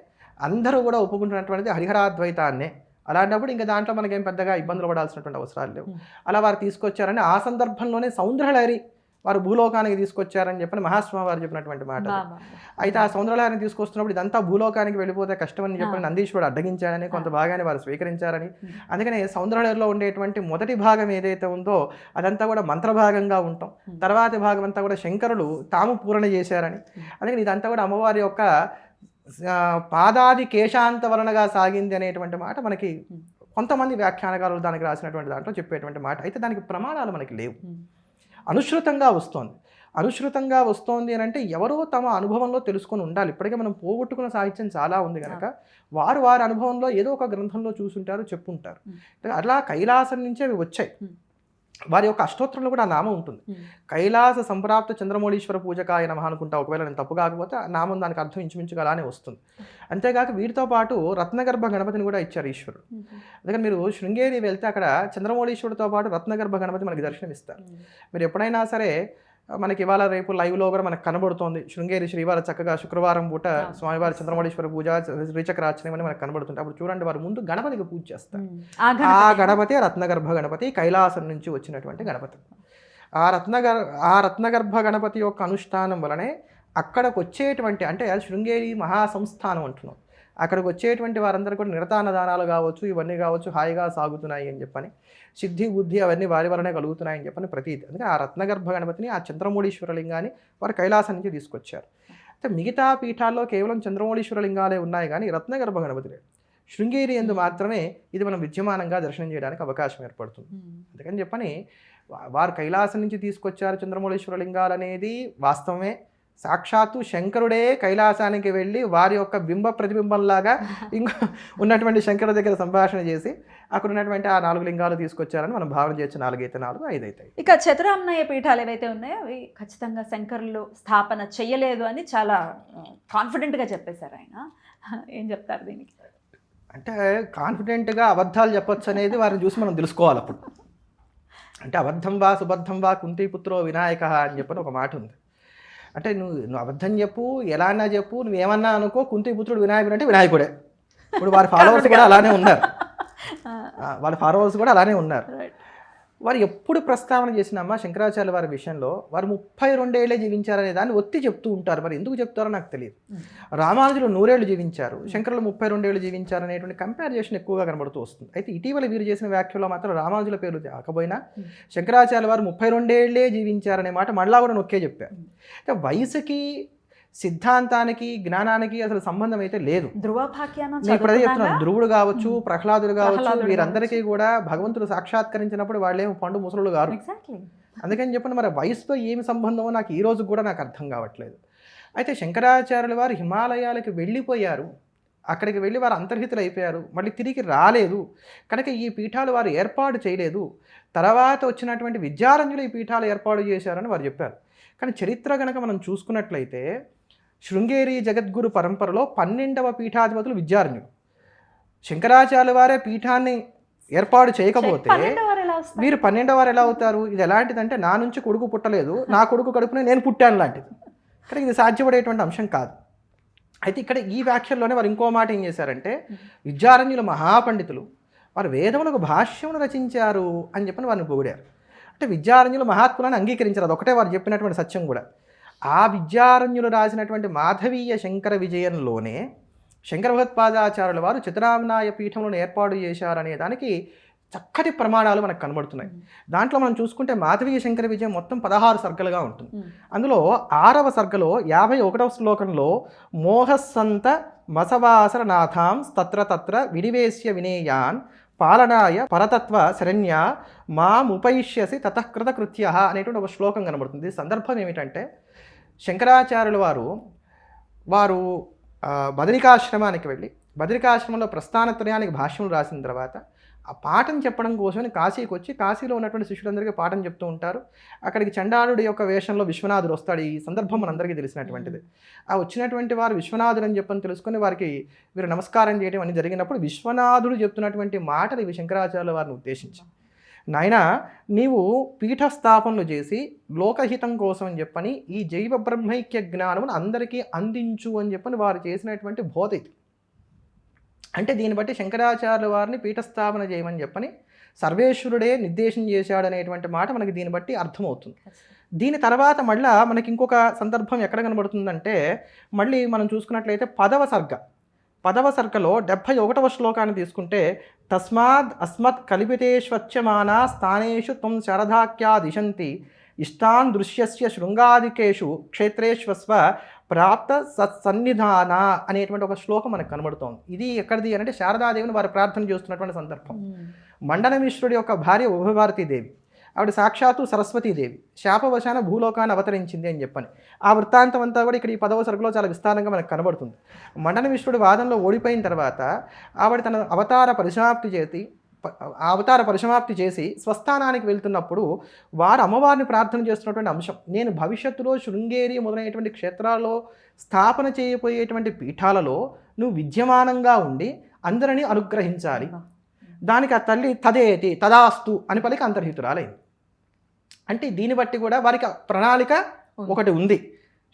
అందరూ కూడా ఒప్పుకుంటున్నటువంటిది హరిహరాద్వైతాన్నే. అలాంటప్పుడు ఇంకా దాంట్లో మనకేం పెద్దగా ఇబ్బందులు పడాల్సినటువంటి అవసరాలు లేవు. అలా వారు తీసుకొచ్చారని ఆ సందర్భంలోనే సౌందర్యలహరి వారు భూలోకానికి తీసుకొచ్చారని చెప్పని మహాస్వామి వారు చెప్పినటువంటి మాట. అయితే ఆ సౌందర్యలహరిని తీసుకొస్తున్నప్పుడు ఇదంతా భూలోకానికి వెళ్ళిపోతే కష్టమని చెప్పని నందీశ్వరుడు అడ్డగించాడని, కొంత భాగాన్ని వారు స్వీకరించారని. అందుకని సౌందర్యలహరిలో ఉండేటువంటి మొదటి భాగం ఏదైతే ఉందో అదంతా కూడా మంత్రభాగంగా ఉంటాం, తర్వాతి భాగం అంతా కూడా శంకరులు తాము పూరణ చేశారని. అందుకని ఇదంతా కూడా అమ్మవారి యొక్క పాదాది కేశాంత వలనగా సాగింది అనేటువంటి మాట మనకి కొంతమంది వ్యాఖ్యానకారులు దానికి రాసినటువంటి దాంట్లో చెప్పేటువంటి మాట. అయితే దానికి ప్రమాణాలు మనకి లేవు. అనుశ్రుతంగా వస్తోంది అని అంటే ఎవరో తమ అనుభవంలో తెలుసుకొని ఉండాలి. ఇప్పటికే మనం పోగొట్టుకున్న సాహిత్యం చాలా ఉంది కనుక వారి అనుభవంలో ఏదో ఒక గ్రంథంలో చూసుంటారు, చెప్పుంటారు. అట్లా కైలాసం నుంచే అవి వచ్చాయి. వారి యొక్క అష్టోత్తరంలో కూడా ఆ నామం ఉంటుంది. కైలాస సంప్రాప్త చంద్రమౌళీశ్వర పూజకాయ నమః అనుకుంటా, ఒకవేళ నేను తప్పు కాకపోతే ఆ నామం దానికి అర్థం ఇంచుమించుగా అలానే వస్తుంది. అంతేకాక వీటితో పాటు రత్నగర్భ గణపతిని కూడా ఇచ్చారు ఈశ్వరుడు. అందుకని మీరు శృంగేరి వెళ్తే అక్కడ చంద్రమౌళీశ్వరుడితో పాటు రత్నగర్భ గణపతి మనకి దర్శనమిస్తారు. మీరు ఎప్పుడైనా సరే మనకి ఇవాళ రేపు లైవ్లో కూడా మనకు కనబడుతోంది. శృంగేరి శ్రీవారు చక్కగా శుక్రవారం పూట స్వామివారి చంద్రమౌళీశ్వర పూజ, శ్రీచక్రార్చన అని మనకు కనబడుతుంటాయి. అప్పుడు చూడండి, వారు ముందు గణపతికి పూజ చేస్తారు. ఆ గణపతి రత్నగర్భ గణపతి, కైలాసం నుంచి వచ్చినటువంటి గణపతి. ఆ రత్నగర్భ గణపతి యొక్క అనుష్ఠానం వలనే అక్కడికి వచ్చేటువంటి, అంటే శృంగేరి మహాసంస్థానం అంటున్నాం, అక్కడికి వచ్చేటువంటి వారందరూ కూడా నిరతానదానాలు కావచ్చు, ఇవన్నీ కావచ్చు హాయిగా సాగుతున్నాయి అని చెప్పని, సిద్ధి బుద్ధి అవన్నీ వారి వలనే కలుగుతున్నాయని చెప్పని ప్రతీతి. అందుకే ఆ రత్నగర్భ గణపతిని, ఆ చంద్రమౌళీశ్వర లింగాన్ని వారు కైలాసం నుంచి తీసుకొచ్చారు. అయితే మిగతా పీఠాల్లో కేవలం చంద్రమౌళీశ్వర లింగాలే ఉన్నాయి కానీ రత్నగర్భ గణపతి లేదు. శృంగేరి యందు మాత్రమే ఇది మనం విద్యమానంగా దర్శనం చేయడానికి అవకాశం ఏర్పడుతుంది. అందుకని చెప్పని వారు కైలాసం నుంచి తీసుకొచ్చారు చంద్రమౌళీశ్వర లింగాలు అనేది వాస్తవమే, సాక్షాత్తు శంకరుడే కైలాసానికి వెళ్ళి వారి యొక్క బింబ ప్రతిబింబంలాగా ఇంకా ఉన్నటువంటి శంకరుడి దగ్గర సంభాషణ చేసి అక్కడ ఉన్నటువంటి ఆ 4 లింగాలు తీసుకొచ్చారని మనం భావన చేయొచ్చు. 4 అయితే 4, 5 అవుతాయి. ఇక చతురామ్నాయ పీఠాలు ఏవైతే ఉన్నాయో అవి ఖచ్చితంగా శంకరులు స్థాపన చెయ్యలేదు అని చాలా కాన్ఫిడెంట్గా చెప్పేశారు ఆయన. ఏం చెప్తారు దీనికి? అంటే కాన్ఫిడెంట్గా అబద్ధాలు చెప్పొచ్చు అనేది వారిని చూసి మనం తెలుసుకోవాలి. అప్పుడు అంటే అబద్ధం వా సుబద్ధం వా కుంతీపుత్రో వినాయక అని చెప్పని ఒక మాట ఉంది. అంటే నువ్వు అబద్ధం చెప్పు, ఎలా అన్నా చెప్పు, నువ్వేమన్నా అనుకో, కుంతీపుత్రుడు వినాయకుడు అంటే వినాయకుడే. ఇప్పుడు వారి ఫాలోవర్స్ కూడా అలానే ఉన్నారు. వాళ్ళ ఫాలోవర్స్ కూడా అలానే ఉన్నారు. వారు ఎప్పుడు ప్రస్తావన చేసినమ్మా శంకరాచార్య వారి విషయంలో వారు 32 ఏళ్ళే జీవించారనే దాన్ని ఒత్తి చెప్తూ ఉంటారు. మరి ఎందుకు చెప్తారో నాకు తెలియదు. రామానుజులు 100 ఏళ్ళు జీవించారు, శంకరులు 32 ఏళ్ళు జీవించారు అనేటువంటి కంపారిజేషన్ ఎక్కువగా కనబడుతూ వస్తుంది. అయితే ఇటీవల వీరు చేసిన వ్యాఖ్యలో మాత్రం రామానుజుల పేరు కాకపోయినా శంకరాచార్య వారు 32 ఏళ్ళే జీవించారనే మాట మళ్ళా కూడా నొక్కే చెప్పారు. అయితే వయసుకి సిద్ధాంతానికి జ్ఞానానికి అసలు సంబంధం అయితే లేదు. ఇప్పుడు అదే చెప్తున్నాను, ధ్రువుడు కావచ్చు, ప్రహ్లాదుడు కావచ్చు, వీరందరికీ కూడా భగవంతుడు సాక్షాత్కరించినప్పుడు వాళ్ళేమో పండు ముసలుడు గారు. అందుకని చెప్పండి, మరి వయసుతో ఏమి సంబంధమో నాకు ఈ రోజు కూడా నాకు అర్థం కావట్లేదు. అయితే శంకరాచార్యుల వారు హిమాలయాలకు వెళ్ళిపోయారు, అక్కడికి వెళ్ళి వారు అంతర్హితులు అయిపోయారు, మళ్ళీ తిరిగి రాలేదు కనుక ఈ పీఠాలు వారు ఏర్పాటు చేయలేదు. తర్వాత వచ్చినటువంటి విద్యారణ్యులు ఈ పీఠాలు ఏర్పాటు చేశారని వారు చెప్పారు. కానీ చరిత్ర కనుక మనం చూసుకున్నట్లయితే శృంగేరి జగద్గురు పరంపరలో 12వ పీఠాధిపతులు విద్యారణ్యులు. శంకరాచార్యుల వారే పీఠాన్ని ఏర్పాటు చేయకపోతే వీరు 12వ వారు ఎలా అవుతారు? ఇది ఎలాంటిదంటే నా నుంచి కొడుకు పుట్టలేదు, నా కొడుకు కడుపునే నేను పుట్టాను లాంటిది. కానీ ఇది సాధ్యపడేటువంటి అంశం కాదు. అయితే ఇక్కడ ఈ వ్యాఖ్యల్లోనే వారు ఇంకో మాట ఏం చేశారంటే విద్యారణ్యులు మహాపండితులు, వారు వేదములకు భాష్యమును రచించారు అని చెప్పని వారిని పొగిడారు. అంటే విద్యారణ్యులు మహాత్ములను అంగీకరించారు, అదొకటే వారు చెప్పినటువంటి సత్యం కూడా. ఆ విద్యారణ్యులు రాసినటువంటి మాధవీయ శంకర విజయంలోనే శంకర భగవత్పాదాచార్యుల వారు చతురామ్నాయ పీఠములను ఏర్పాటు చేశారనే దానికి చక్కటి ప్రమాణాలు మనకు కనబడుతున్నాయి. దాంట్లో మనం చూసుకుంటే మాధవీయ శంకర విజయం మొత్తం 16 సర్గలుగా ఉంటుంది. అందులో 6వ సర్గలో 51వ శ్లోకంలో మోహస్సంత మసవాసర నాథాం తత్ర తత్ర విడివేశ్య వినేయాన్ పాలనాయ పరతత్వ శరణ్య మాముపైష్యసి తతఃకృత కృత్య అనేటువంటి ఒక శ్లోకం కనబడుతుంది. సందర్భం ఏమిటంటే శంకరాచార్యుల వారు బదరికాశ్రమానికి వెళ్ళి బదరికాశ్రమంలో ప్రస్థానత్రయానికి భాష్యములు రాసిన తర్వాత ఆ పాఠం చెప్పడం కోసమని కాశీకి వచ్చి కాశీలో ఉన్నటువంటి శిష్యులందరికీ పాఠం చెప్తూ ఉంటారు. అక్కడికి చండాలుడి యొక్క వేషంలో విశ్వనాథుడు వస్తాడు. ఈ సందర్భం మనందరికీ తెలిసినటువంటిది. ఆ వచ్చినటువంటి వారు విశ్వనాథుడు అని చెప్పని తెలుసుకొని వారికి వీరు నమస్కారం చేయడం అని జరిగినప్పుడు విశ్వనాథుడు చెప్తున్నటువంటి మాటలు ఇవి శంకరాచార్యుల వారిని ఉద్దేశించి, నాయన నీవు పీఠస్థాపనలు చేసి లోకహితం కోసం అని చెప్పని ఈ జైవ బ్రహ్మైక్య జ్ఞానమును అందరికీ అందించు అని చెప్పని వారు చేసినటువంటి బోధ ఇది. అంటే దీన్ని బట్టి శంకరాచార్యుల వారిని పీఠస్థాపన చేయమని చెప్పని సర్వేశ్వరుడే నిర్దేశం చేశాడనేటువంటి మాట మనకి దీన్ని బట్టి అర్థమవుతుంది. దీని తర్వాత మళ్ళీ మనకి ఇంకొక సందర్భం ఎక్కడ కనబడుతుందంటే మళ్ళీ మనం చూసుకున్నట్లయితే 10వ సర్గలో 71వ శ్లోకాన్ని తీసుకుంటే తస్మాద్ అస్మత్ కల్పితేష్వచ్యమానా స్థానేషు త్వం శరధాఖ్యా దిశంతి ఇష్టాన్ దృశ్యస్య శృంగాదికేషు క్షేత్రేష్వస్వ ప్రాప్త సత్సన్నిధాన అనేటువంటి ఒక శ్లోకం మనకు కనబడుతోంది. ఇది ఎక్కడిది అంటే శారదాదేవిని వారు ప్రార్థన చేస్తున్నటువంటి సందర్భం. మండనమిశ్రుడి యొక్క భార్య ఉభయభారతీదేవి, ఆవిడ సాక్షాత్తు సరస్వతీదేవి శాపవశాన భూలోకాన్ని అవతరించింది అని చెప్పని ఆ వృత్తాంతం అంతా కూడా ఇక్కడ ఈ 10వ సర్గలో చాలా విస్తారంగా మనకు కనబడుతుంది. మండనమిశ్రుడి వాదనలో ఓడిపోయిన తర్వాత ఆవిడ తన అవతార పరిసమాప్తి చేసి స్వస్థానానికి వెళ్తున్నప్పుడు వారు అమ్మవారిని ప్రార్థన చేస్తున్నటువంటి అంశం, నేను భవిష్యత్తులో శృంగేరి మొదలైనటువంటి క్షేత్రాల్లో స్థాపన చేయబోయేటువంటి పీఠాలలో నువ్వు విద్యమానంగా ఉండి అందరినీ అనుగ్రహించాలి. దానికి ఆ తల్లి తదేతి తదాస్తు అని పలికి అంతర్హితురాలైంది. అంటే దీన్ని బట్టి కూడా వారికి ప్రణాళిక ఒకటి ఉంది.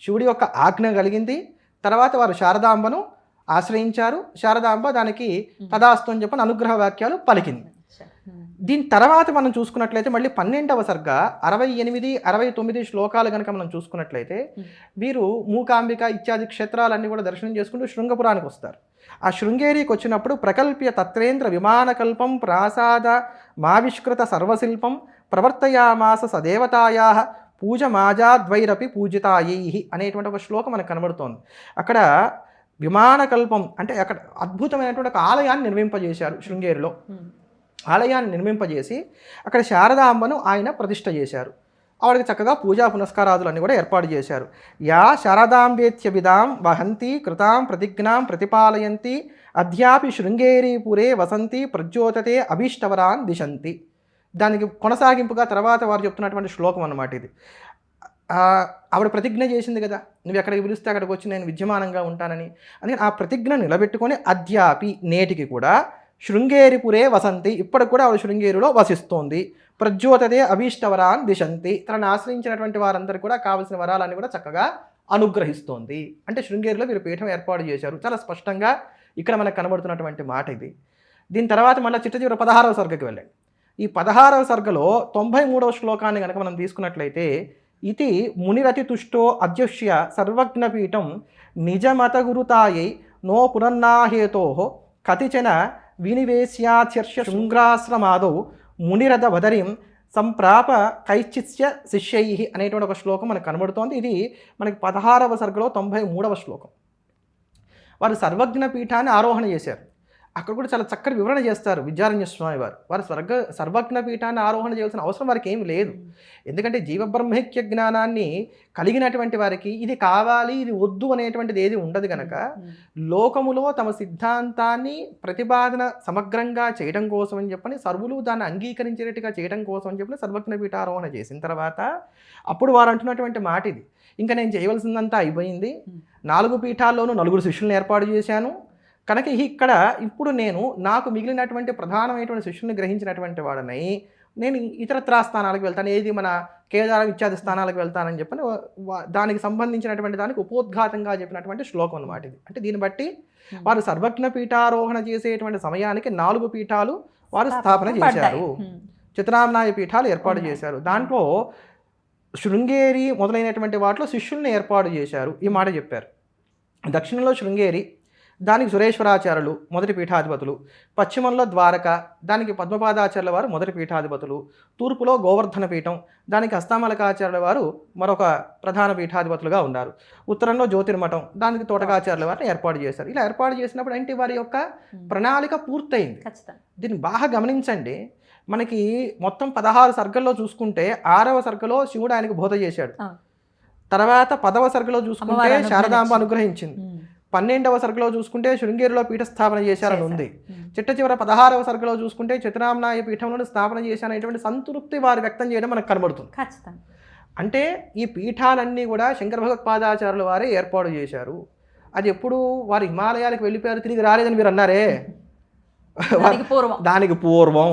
శివుడి యొక్క ఆజ్ఞ కలిగింది, తర్వాత వారు శారదాంబను ఆశ్రయించారు, శారదాంబ దానికి తదాస్తు అని చెప్పని అనుగ్రహ వాక్యాలు పలికింది. దీని తర్వాత మనం చూసుకున్నట్లయితే మళ్ళీ 12వ సర్గ 68, 69 శ్లోకాలు కనుక మనం చూసుకున్నట్లయితే వీరు మూకాంబిక ఇత్యాది క్షేత్రాలన్నీ కూడా దర్శనం చేసుకుంటూ శృంగపురానికి వస్తారు. ఆ శృంగేరికి వచ్చినప్పుడు ప్రకల్ప్య తత్రేంద్ర విమానకల్పం ప్రాసాద మావిష్కృత సర్వశిల్పం ప్రవర్తయామాస సదేవతాయా పూజ మాజాద్వైరపి పూజితాయై అనేటువంటి ఒక శ్లోకం మనకు కనబడుతోంది. అక్కడ విమానకల్పం అంటే అక్కడ అద్భుతమైనటువంటి ఒక ఆలయాన్ని నిర్మింపజేశారు. శృంగేరిలో ఆలయాన్ని నిర్మింపజేసి అక్కడ శారదాంబను ఆయన ప్రతిష్ఠ చేశారు. ఆవిడకి చక్కగా పూజా పునస్కారాదులన్నీ కూడా ఏర్పాటు చేశారు. యా శారదాంబేత్య విదాం వహంతి కృతాం ప్రతిజ్ఞాం ప్రతిపాలయంతి అద్యాపి శృంగేరీపురే వసంతి ప్రజ్యోతతే అభీష్టవరాన్ దిశంతి. దానికి కొనసాగింపుగా తర్వాత వారు చెప్తున్నటువంటి శ్లోకం అన్నమాట ఇది. ఆవిడ ప్రతిజ్ఞ చేసింది కదా, నువ్వు ఎక్కడికి పిలిస్తే అక్కడికి వచ్చి నేను విద్యమానంగా ఉంటానని. అందుకని ఆ ప్రతిజ్ఞ నిలబెట్టుకొని అద్యాపి నేటికి కూడా శృంగేరిపురే వసంతి, ఇప్పటికి కూడా ఆవిడ శృంగేరిలో వసిస్తోంది. ప్రజ్యోతదే అభీష్టవరాన్ దిశంతి, తనను ఆశ్రయించినటువంటి వారందరికీ కూడా కావలసిన వరాలన్నీ కూడా చక్కగా అనుగ్రహిస్తోంది. అంటే శృంగేరిలో వీరు పీఠం ఏర్పాటు చేశారు. చాలా స్పష్టంగా ఇక్కడ మనకు కనబడుతున్నటువంటి మాట ఇది. దీని తర్వాత మళ్ళీ చిట్ట 16వ సర్గకి వెళ్ళండి. ఈ 16వ సర్గలో 93వ శ్లోకాన్ని కనుక మనం తీసుకున్నట్లయితే, ఇది మునిరతి తుష్టో అధ్యక్ష్య సర్వజ్ఞపీఠం నిజమత గురుతాయై నో పునర్నాహేతో కతిచన వినివేశ్యాచర్ష శృంగాశ్రమాదౌ మునిరథ వదరిం సంప్రాప కైచిత్స్య శిష్యై అనేటువంటి ఒక శ్లోకం మనకు కనబడుతోంది. ఇది మనకి 16వ సర్గలో 93వ శ్లోకం. వారు సర్వజ్ఞ పీఠాన్ని ఆరోహణ చేశారు. అక్కడ కూడా చాలా చక్కటి వివరణ చేస్తారు విద్యారణ్య స్వామి వారు. వారు సర్వజ్ఞ పీఠాన్ని ఆరోహణ చేయాల్సిన అవసరం వారికి ఏమి లేదు. ఎందుకంటే జీవబ్రహ్మైక్య జ్ఞానాన్ని కలిగినటువంటి వారికి ఇది కావాలి ఇది వద్దు అనేటువంటిది ఏది ఉండదు కనుక, లోకములో తమ సిద్ధాంతాన్ని ప్రతిపాదన సమగ్రంగా చేయడం కోసం అని చెప్పని సర్వులు దాన్ని అంగీకరించేటట్టుగా చేయడం కోసం అని చెప్పని సర్వజ్ఞ పీఠ ఆరోహణ చేసిన తర్వాత అప్పుడు వారు అంటున్నటువంటి మాట ఇది, ఇంకా నేను చేయవలసిందంతా అయిపోయింది, 4 పీఠాల్లోనూ 4 శిష్యులను ఏర్పాటు చేశాను కనుక ఇక్కడ ఇప్పుడు నేను నాకు మిగిలినటువంటి ప్రధానమైనటువంటి శిష్యుల్ని గ్రహించినటువంటి వాడనై నేను ఇతరత్రా స్థానాలకు వెళ్తాను, ఏది మన కేదారం ఇత్యాది స్థానాలకు వెళ్తానని చెప్పని దానికి సంబంధించినటువంటి దానికి ఉపోద్ఘాతంగా చెప్పినటువంటి శ్లోకం అన్నమాట ఇది. అంటే దీన్ని బట్టి వారు సర్వజ్ఞ పీఠారోహణ చేసేటువంటి సమయానికి 4 పీఠాలు వారు స్థాపన చేశారు, చిత్రామ్నాయ పీఠాలు ఏర్పాటు చేశారు. దాంట్లో శృంగేరి మొదలైనటువంటి వాటిలో శిష్యుల్ని ఏర్పాటు చేశారు. ఈ మాట చెప్పారు. దక్షిణంలో శృంగేరి, దానికి సురేశ్వరాచార్యులు మొదటి పీఠాధిపతులు, పశ్చిమంలో ద్వారక, దానికి పద్మపాదాచార్యుల వారు మొదటి పీఠాధిపతులు, తూర్పులో గోవర్ధన పీఠం, దానికి హస్తమలకాచార్యుల వారు మరొక ప్రధాన పీఠాధిపతులుగా ఉన్నారు, ఉత్తరంలో జ్యోతిర్మఠం, దానికి తోటకాచార్యుల వారిని ఏర్పాటు చేశారు. ఇలా ఏర్పాటు చేసినప్పుడు ఏంటి వారి యొక్క ప్రణాళిక పూర్తయింది. దీన్ని బాగా గమనించండి. మనకి మొత్తం 16 సర్గల్లో చూసుకుంటే 6వ సర్గలో శివుడు ఆయనకు బోధ చేశాడు. తర్వాత 10వ సర్గలో చూసుకుంటే శారదాంబ అనుగ్రహించింది. 12వ సర్గలో చూసుకుంటే శృంగేరిలో పీఠ స్థాపన చేశారని ఉంది. చిట్ట చివర 16వ సర్గలో చూసుకుంటే చిత్రామ్నాయ పీఠంలో స్థాపన చేశారనేటువంటి సంతృప్తి వారు వ్యక్తం చేయడం మనకు కనబడుతుంది. అంటే ఈ పీఠాలన్నీ కూడా శంకర భగవత్పాదాచార్యుల వారే ఏర్పాటు చేశారు. అది ఎప్పుడు వారు హిమాలయాలకు వెళ్ళిపోయారు, తిరిగి రాలేదని మీరు అన్నారే, దానికి పూర్వం.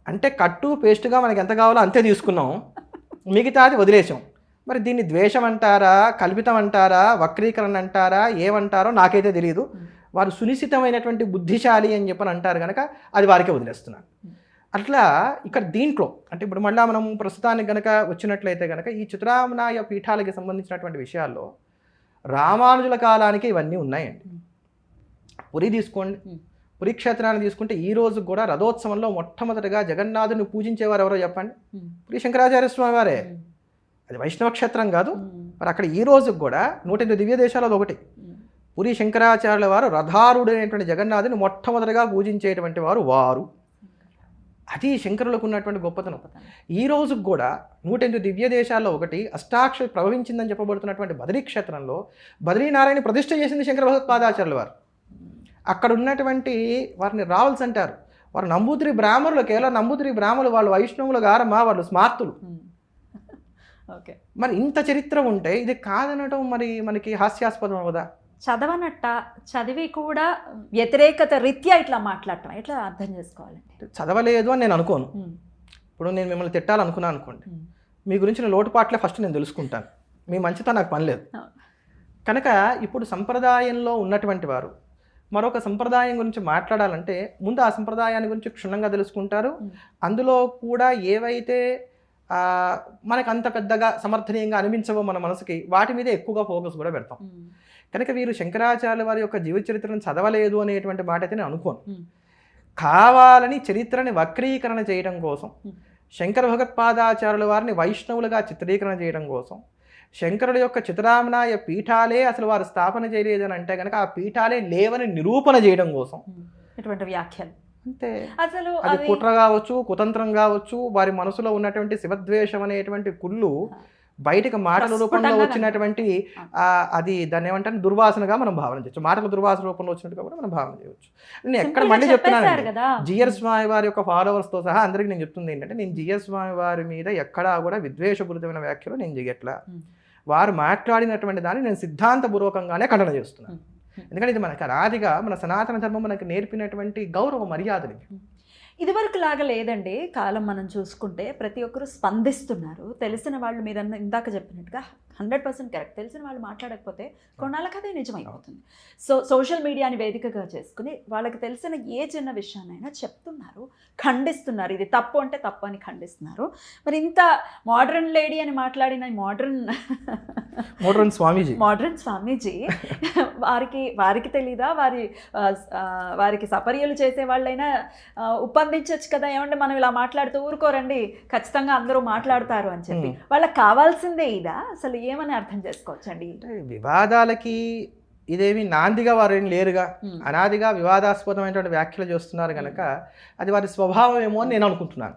అంటే కట్టు పేస్ట్గా మనకి ఎంత కావాలో అంతే తీసుకున్నాం, మిగతాది వదిలేసాం. మరి దీన్ని ద్వేషం అంటారా, కల్పితం అంటారా, వక్రీకరణ అంటారా, ఏమంటారో నాకైతే తెలియదు. వారు సునిశ్చితమైనటువంటి బుద్ధిశాలి అని చెప్పని అంటారు కనుక అది వారికే వదిలేస్తున్నారు. అట్లా ఇక్కడ దీంట్లో అంటే ఇప్పుడు మళ్ళీ మనం ప్రస్తుతానికి కనుక వచ్చినట్లయితే కనుక ఈ చిత్రామ్నాయ పీఠాలకి సంబంధించినటువంటి విషయాల్లో రామానుజుల కాలానికి ఇవన్నీ ఉన్నాయండి. పురి తీసుకోండి, పురి క్షేత్రాన్ని తీసుకుంటే ఈ రోజు కూడా రథోత్సవంలో మొట్టమొదటిగా జగన్నాథుని పూజించేవారు ఎవరో చెప్పండి? పురి శంకరాచార్య స్వామి వారే. అది వైష్ణవ క్షేత్రం కాదు. మరి అక్కడ ఈ రోజుకి కూడా 108 దివ్య దేశాలలో ఒకటి. పురి శంకరాచార్యుల వారు రథారుడైనటువంటి జగన్నాథుని మొట్టమొదటిగా పూజించేటువంటి వారు. అది శంకరులకు ఉన్నటువంటి గొప్పతనం. ఈ రోజుకి కూడా 108 దివ్య దేశాల్లో ఒకటి అష్టాక్షరి ప్రభవించిందని చెప్పబడుతున్నటువంటి బదరీ క్షేత్రంలో బద్రీనారాయణ ప్రతిష్ఠ చేసింది శంకర భగవత్పాదాచార్యుల వారు. అక్కడ ఉన్నటువంటి వారిని రావల్సి అంటారు. వారు నంబూతిరి బ్రాహ్మణులు, కేవలం నంబూతిరి బ్రాహ్మణులు, వాళ్ళు వైష్ణవులు గారమ్మా, వాళ్ళు స్మార్తులు. మరి ఇంత చరిత్ర ఉంటే ఇది కాదనటం మరి మనకి హాస్యాస్పదం అవదా? చదవనట్ట, చదివి కూడా వ్యతిరేకత రీత్యా ఇట్లా మాట్లాడటం ఎట్లా అర్థం చేసుకోవాలంటే? చదవలేదు అని నేను అనుకోను. ఇప్పుడు నేను మిమ్మల్ని తిట్టాలనుకున్నాను అనుకోండి, మీ గురించి నేను లోటుపాట్లే ఫస్ట్ నేను తెలుసుకుంటాను, మీ మంచితో నాకు పని లేదు. కనుక ఇప్పుడు సంప్రదాయంలో ఉన్నటువంటి వారు మరొక సంప్రదాయం గురించి మాట్లాడాలంటే ముందు ఆ సంప్రదాయాన్ని గురించి క్షుణ్ణంగా తెలుసుకుంటారు. అందులో కూడా ఏవైతే మనకు అంత పెద్దగా సమర్థనీయంగా అనిపించవో మన మనసుకి, వాటి మీద ఎక్కువగా ఫోకస్ కూడా పెడతాం. కనుక వీరు శంకరాచార్యుల వారి యొక్క జీవిత చరిత్రను చదవలేదు అనేటువంటి మాట అయితే నేను అనుకోను. కావాలని చరిత్రని వక్రీకరణ చేయడం కోసం, శంకర భగవత్పాదాచార్యుల వారిని వైష్ణవులుగా చిత్రీకరణ చేయడం కోసం, శంకరుల యొక్క చిత్రామ్నాయ పీఠాలే అసలు వారు స్థాపన చేయలేదని అంటే కనుక ఆ పీఠాలే లేవని నిరూపణ చేయడం కోసం ఇటువంటి వ్యాఖ్యలు అంతే. అసలు అది కుట్ర కావచ్చు, కుతంత్రం కావచ్చు, వారి మనసులో ఉన్నటువంటి శివద్వేషం అనేటువంటి కుళ్ళు బయటకు మాటల రూపంలో వచ్చినటువంటి అది దాన్ని ఏమంటారు దుర్వాసనగా మనం భావన చేయొచ్చు. మాటల దుర్వాసన రూపంలో వచ్చినట్టుగా కూడా మనం భావన చేయవచ్చు. నేను ఎక్కడ మళ్ళీ చెప్తున్నాను, జిఆర్ స్వామి వారి యొక్క ఫాలోవర్స్తో సహా అందరికీ నేను చెప్తుంది ఏంటంటే, నేను జిఆర్ స్వామి వారి మీద ఎక్కడా కూడా విద్వేషపూరితమైన వ్యాఖ్యలు నేను చేయట్లా. వారు మాట్లాడినటువంటి దాన్ని నేను సిద్ధాంతపూర్వకంగానే ఖండన చేస్తున్నాను. ఎందుకంటే ఇది మనకు అనాదిగా మన సనాతన ధర్మం మనకు నేర్పినటువంటి గౌరవ మర్యాదలు. ఇదివరకు లాగా లేదండి కాలం. మనం చూసుకుంటే ప్రతి ఒక్కరు స్పందిస్తున్నారు. తెలిసిన వాళ్ళు మీరు ఇందాక చెప్పినట్టుగా 100% కరెక్ట్. తెలిసిన వాళ్ళు మాట్లాడకపోతే కొన్నాళ్ళకి అదే నిజమైపోతుంది. సోషల్ మీడియాని వేదికగా చేసుకుని వాళ్ళకి తెలిసిన ఏ చిన్న విషయాన్నైనా చెప్తున్నారు, ఖండిస్తున్నారు. ఇది తప్పు అంటే తప్పు అని ఖండిస్తున్నారు. మరి ఇంత మోడర్న్ లేడీ అని మాట్లాడిన మోడర్న్ స్వామీజీ వారికి తెలీదా? వారికి సపర్యలు చేసే వాళ్ళైనా ఉప్పందించవచ్చు కదా, ఏమంటే మనం ఇలా మాట్లాడుతూ ఊరుకోరండి, ఖచ్చితంగా అందరూ మాట్లాడతారు అని చెప్పి. వాళ్ళకి కావాల్సిందే ఇదా? అసలు ఏమని అర్థం చేసుకోవచ్చండి? వివాదాలకి ఇదేమి నాందిగా వారు ఏం లేరుగా, అనాదిగా వివాదాస్పదమైనటువంటి వ్యాఖ్యలు చేస్తున్నారు కనుక అది వారి స్వభావం ఏమో అని నేను అనుకుంటున్నాను.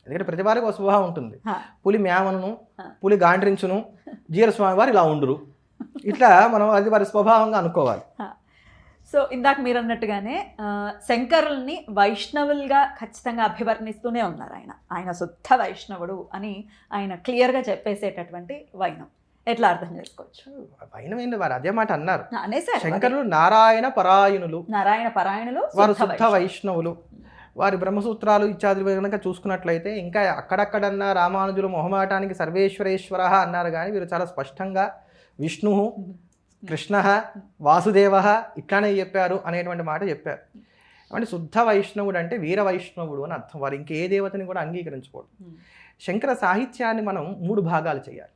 ఎందుకంటే ప్రతి వారికి ఒక స్వభావం ఉంటుంది. పులి మేమను, పులి గాండ్రించును, జీరస్వామి వారు ఇలా ఉండురు, ఇట్లా మనం అది వారి స్వభావంగా అనుకోవాలి. సో ఇందాక మీరు అన్నట్టుగానే శంకరుల్ని వైష్ణవులుగా ఖచ్చితంగా అభివర్ణిస్తూనే ఉన్నారు. ఆయన శుద్ధ వైష్ణవుడు అని ఆయన క్లియర్గా చెప్పేసేటటువంటి వైనం ఎట్లా అర్థం చేసుకోవచ్చు? వైనం ఏంటి, వారు అదే మాట అన్నారు. శంకరులు నారాయణ పరాయణులు, వారు శుద్ధ వైష్ణవులు. వారి బ్రహ్మసూత్రాలు ఇత్యాదులు కనుక చూసుకున్నట్లయితే ఇంకా అక్కడక్కడన్నా రామానుజులు మొహమాటానికి సర్వేశ్వరేశ్వర అన్నారు, కానీ వీరు చాలా స్పష్టంగా విష్ణు, కృష్ణ, వాసుదేవ ఇట్లానే చెప్పారు అనేటువంటి మాట చెప్పారు. అంటే శుద్ధ వైష్ణవుడు అంటే వీర వైష్ణవుడు అని అర్థం. వారు ఇంకే దేవతని కూడా అంగీకరించకూడదు. శంకర సాహిత్యాన్ని మనం 3 భాగాలు చేయాలి.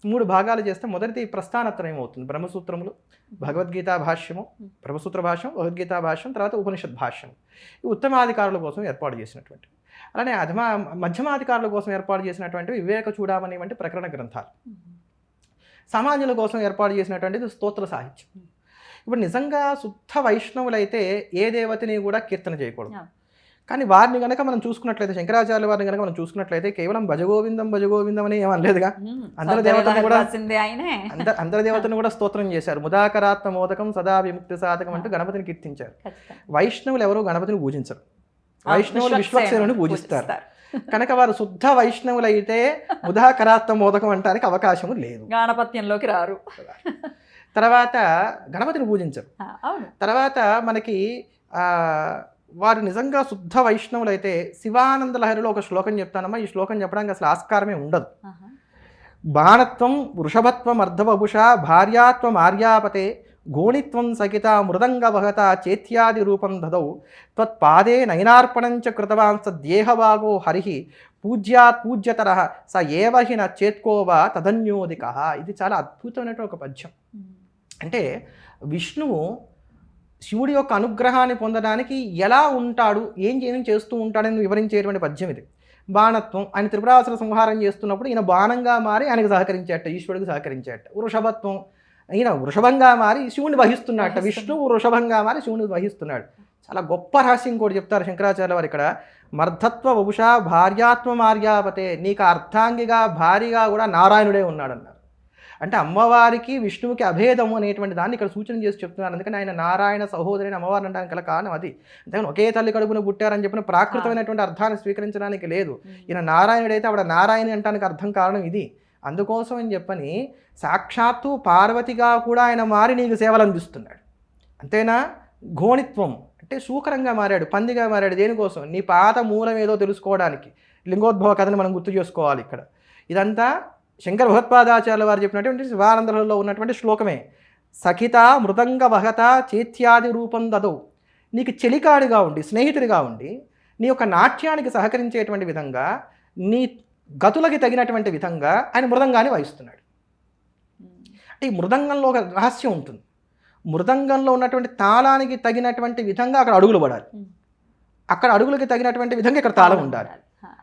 3 భాగాలు చేస్తే మొదటిది ప్రస్థానత్రయం అవుతుంది. బ్రహ్మసూత్రములు, భగవద్గీతా భాష్యము, బ్రహ్మసూత్ర భాష్యం, భగవద్గీతా భాష్యం, తర్వాత ఉపనిషత్ భాష్యం. ఈ ఉత్తమాధికారుల కోసం ఏర్పాటు చేసినటువంటి, అలానే మధ్యమాధికారుల కోసం ఏర్పాటు చేసినటువంటి వివేక చూడామణి వంటి ప్రకరణ గ్రంథాలు, సమాజుల కోసం ఏర్పాటు చేసినటువంటిది స్తోత్ర సాహిత్యం. ఇప్పుడు నిజంగా శుద్ధ వైష్ణవులైతే ఏ దేవతని కూడా కీర్తన చేయకూడదు. కానీ వారిని కనుక మనం చూసుకున్నట్లయితే, శంకరాచార్య వారిని కనుక మనం చూసుకున్నట్లయితే కేవలం భజగోవిందం అని ఏమనలేదుగా. అందరి దేవతను కూడా స్తోత్రం చేశారు. ముదాకరాత్మ మోదకం సదా విముక్తి సాధకం అంటూ గణపతిని కీర్తించారు. వైష్ణవులు ఎవరు గణపతిని పూజించరు, వైష్ణవులు విశ్వక్సేనుని పూజిస్తారు. కనుక వారు శుద్ధ వైష్ణవులు అయితే ముదాకరాత్మ మోదకం అంటానికి అవకాశము లేదు, గణపత్యంలోకి రారు. తర్వాత గణపతిని పూజించరు. తర్వాత మనకి వారు నిజంగా శుద్ధ వైష్ణవులు అయితే శివానంద లహరిలో ఒక శ్లోకం చెప్తానమ్మా. ఈ శ్లోకం చెప్పడానికి అసలు ఆస్కారమే ఉండదు. బాణత్వం వృషభత్వం అర్ధవభుష భార్యాత్వం ఆర్యాపతే గోణిత్వం సకిత మృదంగవహత చేత్యాది రూపం దదౌ త్వత్పాదే నయనార్పణంచ కృతవాన్ సద్యేహవాగో హరి పూజ్యాత్ పూజ్యతర స ఏవహి న చేత్కోవా తదన్యోదిక. ఇది చాలా అద్భుతమైనటువంటి ఒక పద్యం. అంటే విష్ణువు శివుడి యొక్క అనుగ్రహాన్ని పొందడానికి ఎలా ఉంటాడు, ఏం చేస్తూ ఉంటాడని వివరించేటువంటి పద్యం ఇది. బాణత్వం, ఆయన త్రిపురాసుర సంహారం చేస్తున్నప్పుడు ఈయన బాణంగా మారి ఆయనకు సహకరించేట, ఈశ్వరుడికి సహకరించేట. వృషభత్వం, ఈయన వృషభంగా మారి శివుని వహిస్తున్నట్ట, విష్ణువు వృషభంగా మారి శివుని వహిస్తున్నాడు. చాలా గొప్ప రహస్యం కూడా చెప్తారు శంకరాచార్య వారు ఇక్కడ. మర్ధత్వ వభుష భార్యాత్వం ఆర్యాపతే, నీకు అర్థాంగిగా భారీగా కూడా నారాయణుడే ఉన్నాడన్నారు. అంటే అమ్మవారికి విష్ణువుకి అభేదము అనేటువంటి దాన్ని ఇక్కడ సూచన చేసి చెప్తున్నారు. అందుకని ఆయన నారాయణ సహోదరిని అమ్మవారిని అనడానికి గల కారణం అది. అంతేగాని ఒకే తల్లి కడుపున పుట్టారని చెప్పిన ప్రాకృతమైనటువంటి అర్థాన్ని స్వీకరించడానికి లేదు. ఈయన నారాయణుడైతే ఆవిడ నారాయణి అంటానికి అర్థం కారణం ఇది. అందుకోసం అని చెప్పని సాక్షాత్తు పార్వతిగా కూడా ఆయన మారి నీకు సేవలు అందిస్తున్నాడు. అంతేనా? ఘోణిత్వం అంటే శూకరంగా మారాడు, పందిగా మారాడు. దేనికోసం? నీ పాత మూలం ఏదో తెలుసుకోవడానికి. లింగోద్భవ కథని మనం గుర్తు చేసుకోవాలి ఇక్కడ. ఇదంతా శంకర భగవత్పాదాచార్యుల వారు చెప్పినటువంటి శివానందలో ఉన్నటువంటి శ్లోకమే. సఖిత మృదంగ వహత చేత్యాది రూపం దదౌ, నీకు చెలికాడిగా ఉండి, స్నేహితుడిగా ఉండి, నీ యొక్క నాట్యానికి సహకరించేటువంటి విధంగా, నీ గతులకి తగినటువంటి విధంగా ఆయన మృదంగాన్ని వాయిస్తున్నాడు. అంటే ఈ మృదంగంలో ఒక రహస్యం ఉంటుంది. మృదంగంలో ఉన్నటువంటి తాళానికి తగినటువంటి విధంగా అక్కడ అడుగులు పడాలి, అక్కడ అడుగులకి తగినటువంటి విధంగా ఇక్కడ తాళం ఉండాలి.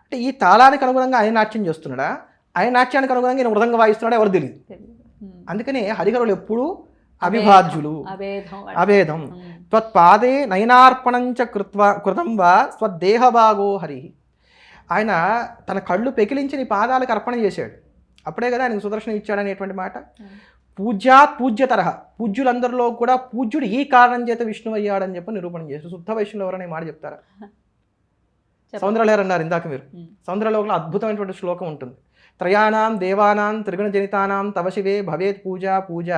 అంటే ఈ తాళానికి అనుగుణంగా ఆయన నాట్యం చేస్తున్నాడా, ఆయన నాట్యానికి అనుగుణంగా ఈయన మృదంగా వాయిస్తున్నాడా ఎవరు తెలియదు. అందుకనే హరిహరులు ఎప్పుడూ అవిభాజ్యులు, అభేదం. త్వత్పాదే నయనార్పణంచ కృతం వా స్వదేహభాగో హరి. ఆయన తన కళ్ళు పెకిలించి నీ పాదాలకు అర్పణ చేశాడు, అప్పుడే కదా ఆయనకు సుదర్శనం ఇచ్చాడనేటువంటి మాట. పూజ్యాత్ పూజ్యతరహ, పూజ్యులందరిలో కూడా పూజ్యుడు ఈ కారణం చేత విష్ణువు అయ్యాడని చెప్పి నిరూపణ చేశాడు. శుద్ధ వైష్ణవులు ఎవరనే మాట చెప్తారా? సౌందర్యలహరి అన్నారు ఇందాక మీరు. సౌందర్యలోకంలో అద్భుతమైనటువంటి శ్లోకం ఉంటుంది. త్రయాణం దేవానాం త్రిగుణ జనితానాం తవ శివే భవేత్ పూజ పూజ,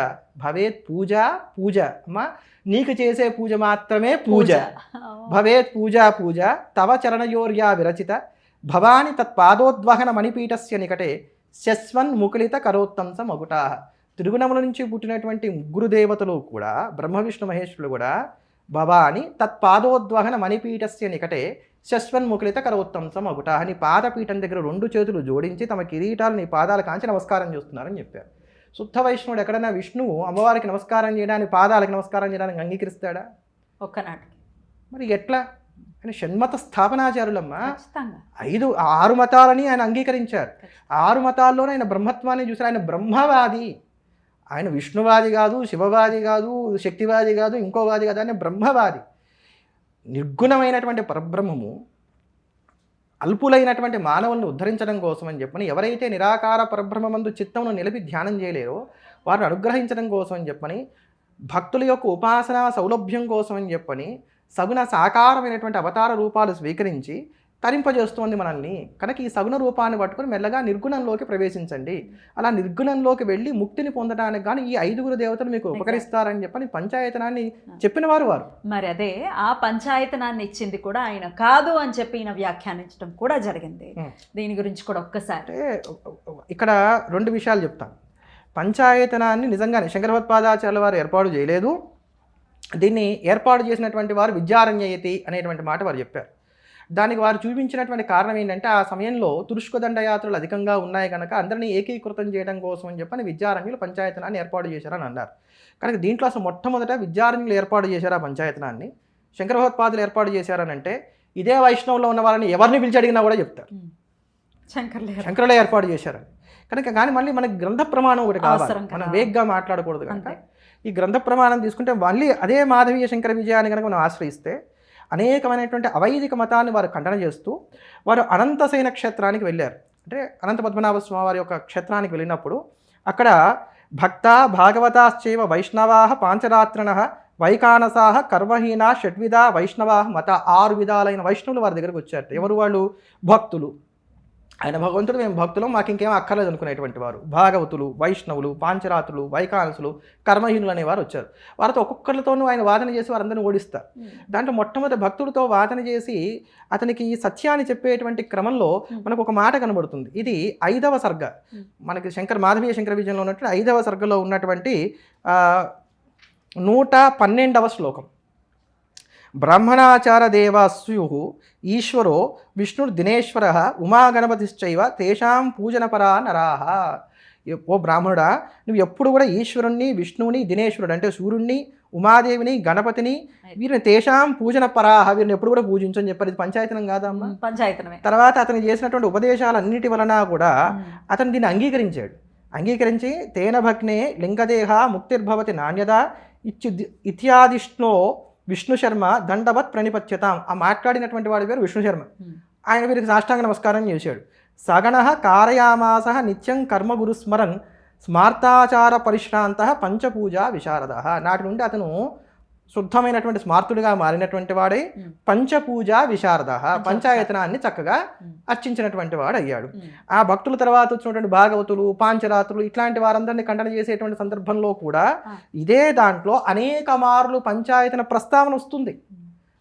భవేత్ పూజ పూజ. అమ్మా నీకు చేసే పూజ మాత్రమే పూజ. భవేత్ పూజ పూజ తవ చరణయోర్యా విరచిత భవాని తత్పాదోద్వహన మణిపీఠస్య నికటే శస్వన్ ముకులిత కరోత్తంస మగుటా. త్రిగుణముల నుంచి పుట్టినటువంటి ముగ్గురు దేవతలు కూడా, బ్రహ్మ విష్ణు మహేశ్వరులు కూడా, భవాని తత్పాదోద్వహన మణిపీఠస్య నికటే శస్వన్ ముకులిత కరోత్తంస మగుట. నీ పాదపీఠం దగ్గర 2 చేతులు జోడించి తమ కిరీటాలు నీ పాదాల కాంచి నమస్కారం చేస్తున్నారని చెప్పారు. శుద్ధ వైష్ణవుడు ఎక్కడైనా విష్ణువు అమ్మవారికి నమస్కారం చేయడానికి, పాదాలకు నమస్కారం చేయడానికి అంగీకరిస్తాడా? ఒక్కనాటికి. మరి ఎట్లా? ఆయన షణ్మత స్థాపనాచారులమ్మా. 6 మతాలని ఆయన అంగీకరించారు. 6 మతాల్లోనే ఆయన బ్రహ్మత్వాన్ని చూసారు. ఆయన బ్రహ్మవాది, ఆయన విష్ణువాది కాదు, శివవాది కాదు, శక్తివాది కాదు, ఇంకోవాది కాదు, ఆయన బ్రహ్మవాది. నిర్గుణమైనటువంటి పరబ్రహ్మము అల్పులైనటువంటి మానవుల్ని ఉద్ధరించడం కోసం అని చెప్పని, ఎవరైతే నిరాకార పరబ్రహ్మమందు చిత్తమును నిలిపి ధ్యానం చేయలేరో వారిని అనుగ్రహించడం కోసం అని చెప్పని, భక్తుల యొక్క ఉపాసనా సౌలభ్యం కోసం అని చెప్పని సగుణ సాకారమైనటువంటి అవతార రూపాలు స్వీకరించి తరింపజేస్తోంది మనల్ని. కనుక ఈ సగుణ రూపాన్ని పట్టుకుని మెల్లగా నిర్గుణంలోకి ప్రవేశించండి. అలా నిర్గుణంలోకి వెళ్ళి ముక్తిని పొందడానికి కానీ ఈ 5 దేవతలు మీకు ఉపకరిస్తారని చెప్పని పంచాయతనాన్ని చెప్పిన వారు. మరి అదే ఆ పంచాయతనాన్ని ఇచ్చింది కూడా ఆయన కాదు అని చెప్పి ఈయన వ్యాఖ్యానించడం కూడా జరిగింది. దీని గురించి కూడా ఒక్కసారి ఇక్కడ 2 విషయాలు చెప్తాను. పంచాయతనాన్ని నిజంగానే శంకర భగవత్పాదాచార్యుల వారు ఏర్పాటు చేయలేదు. దీన్ని ఏర్పాటు చేసినటువంటి వారు విద్యారణ్యయతి అనేటువంటి మాట వారు చెప్పారు. దానికి వారు చూపించినటువంటి కారణం ఏంటంటే, ఆ సమయంలో తురుష్క దండయాత్రలు అధికంగా ఉన్నాయి కనుక అందరినీ ఏకీకృతం చేయడం కోసం అని చెప్పని విద్యారణ్యులు పంచాయతనాన్ని ఏర్పాటు చేశారని అన్నారు. కనుక దీంట్లో అసలు మొట్టమొదట విద్యారణ్యులు ఏర్పాటు చేశారు ఆ పంచాయతనాన్ని. శంకర భగవత్పాదులు ఏర్పాటు చేశారని అంటే ఇదే వైష్ణవంలో ఉన్న వాళ్ళని ఎవరిని పిలిచి అడిగినా కూడా చెప్తారు శంకరులే ఏర్పాటు చేశారని. కనుక కానీ మళ్ళీ మనకి గ్రంథ ప్రమాణం ఒకటి కావాలి, మనం వేగ్గా మాట్లాడకూడదు. కనుక ఈ గ్రంథ ప్రమాణం తీసుకుంటే మళ్ళీ అదే మాధవీయ శంకర విజయాన్ని కనుక మనం ఆశ్రయిస్తే అనేకమైనటువంటి అవైదిక మతాన్ని వారు ఖండన చేస్తూ వారు అనంతసేన క్షేత్రానికి వెళ్ళారు. అంటే అనంత పద్మనాభ స్వామి వారి యొక్క క్షేత్రానికి వెళ్ళినప్పుడు అక్కడ భక్త భాగవతాశ్చైవ వైష్ణవా పాంచరాత్రిణ వైకానసాహ కర్మహీన షడ్విధ వైష్ణవా మత 6 విధాలైన వైష్ణవులు వారి దగ్గరకు వచ్చారు. ఎవరు వాళ్ళు? భక్తులు. ఆయన భగవంతుడు, మేము భక్తులం, మాకు ఇంకేం అక్కర్లేదు అనుకునేటువంటి వారు. భాగవతులు, వైష్ణవులు, పాంచరాత్రులు, వైకానసులు, కర్మహీనులు అనేవారు వచ్చారు. వారితో ఒక్కొక్కరితోనూ ఆయన వాదన చేసి వారందరినీ ఓడిస్తారు. దాంట్లో మొట్టమొదటి భక్తుడితో వాదన చేసి అతనికి ఈ సత్యాన్ని చెప్పేటువంటి క్రమంలో మనకు ఒక మాట కనబడుతుంది. ఇది 5వ సర్గ, మనకి మాధవీయ శంకర విజయంలో ఉన్నటువంటి 5వ సర్గలో ఉన్నటువంటి 112వ శ్లోకం. బ్రాహ్మణాచార దేవాస్యు ఈశ్వరో విష్ణుర్ దినేశ్వర ఉమాగణపతిశ్చైవ తేషాం పూజనపరా నరాహ. ఓ బ్రాహ్మణుడా, నువ్వు ఎప్పుడు కూడా ఈశ్వరుణ్ణి, విష్ణువుని, దినేశ్వరుడు అంటే సూర్యుడిని, ఉమాదేవిని, గణపతిని, వీరిని తేషాం పూజన పరాహ, వీరిని ఎప్పుడు కూడా పూజించని చెప్పారు. ఇది పంచాయతనం కాదమ్మా? పంచాయతనమే. తర్వాత అతను చేసినటువంటి ఉపదేశాలన్నిటి వలన కూడా అతను దీన్ని అంగీకరించి తేన భగ్నే లింగదేహ ముక్తిర్భవతి నాణ్యద ఇత్యాదిష్ణో విష్ణు శర్మ దండవత్ ప్రణిపత్యతాం. ఆ మాట్లాడినటువంటి వాడి పేరు విష్ణు శర్మ. ఆయన వీరికి సాష్టాంగ నమస్కారం చేశాడు. సగణ కారయామాస నిత్యం కర్మ గురుస్మరన్ స్మార్తాచార పరిశ్రాంత పంచపూజ విశారద. నాటి నుండి అతను శుద్ధమైనటువంటి స్మార్తుడిగా మారినటువంటి వాడే పంచపూజ విశారద, పంచాయతనాన్ని చక్కగా అర్చించినటువంటి వాడు అయ్యాడు. ఆ భక్తుల తర్వాత వచ్చినటువంటి భాగవతులు, పాంచరాత్రులు ఇట్లాంటి వారందరినీ ఖండన చేసేటువంటి సందర్భంలో కూడా ఇదే దాంట్లో అనేక మార్లు పంచాయతన ప్రస్తావన వస్తుంది.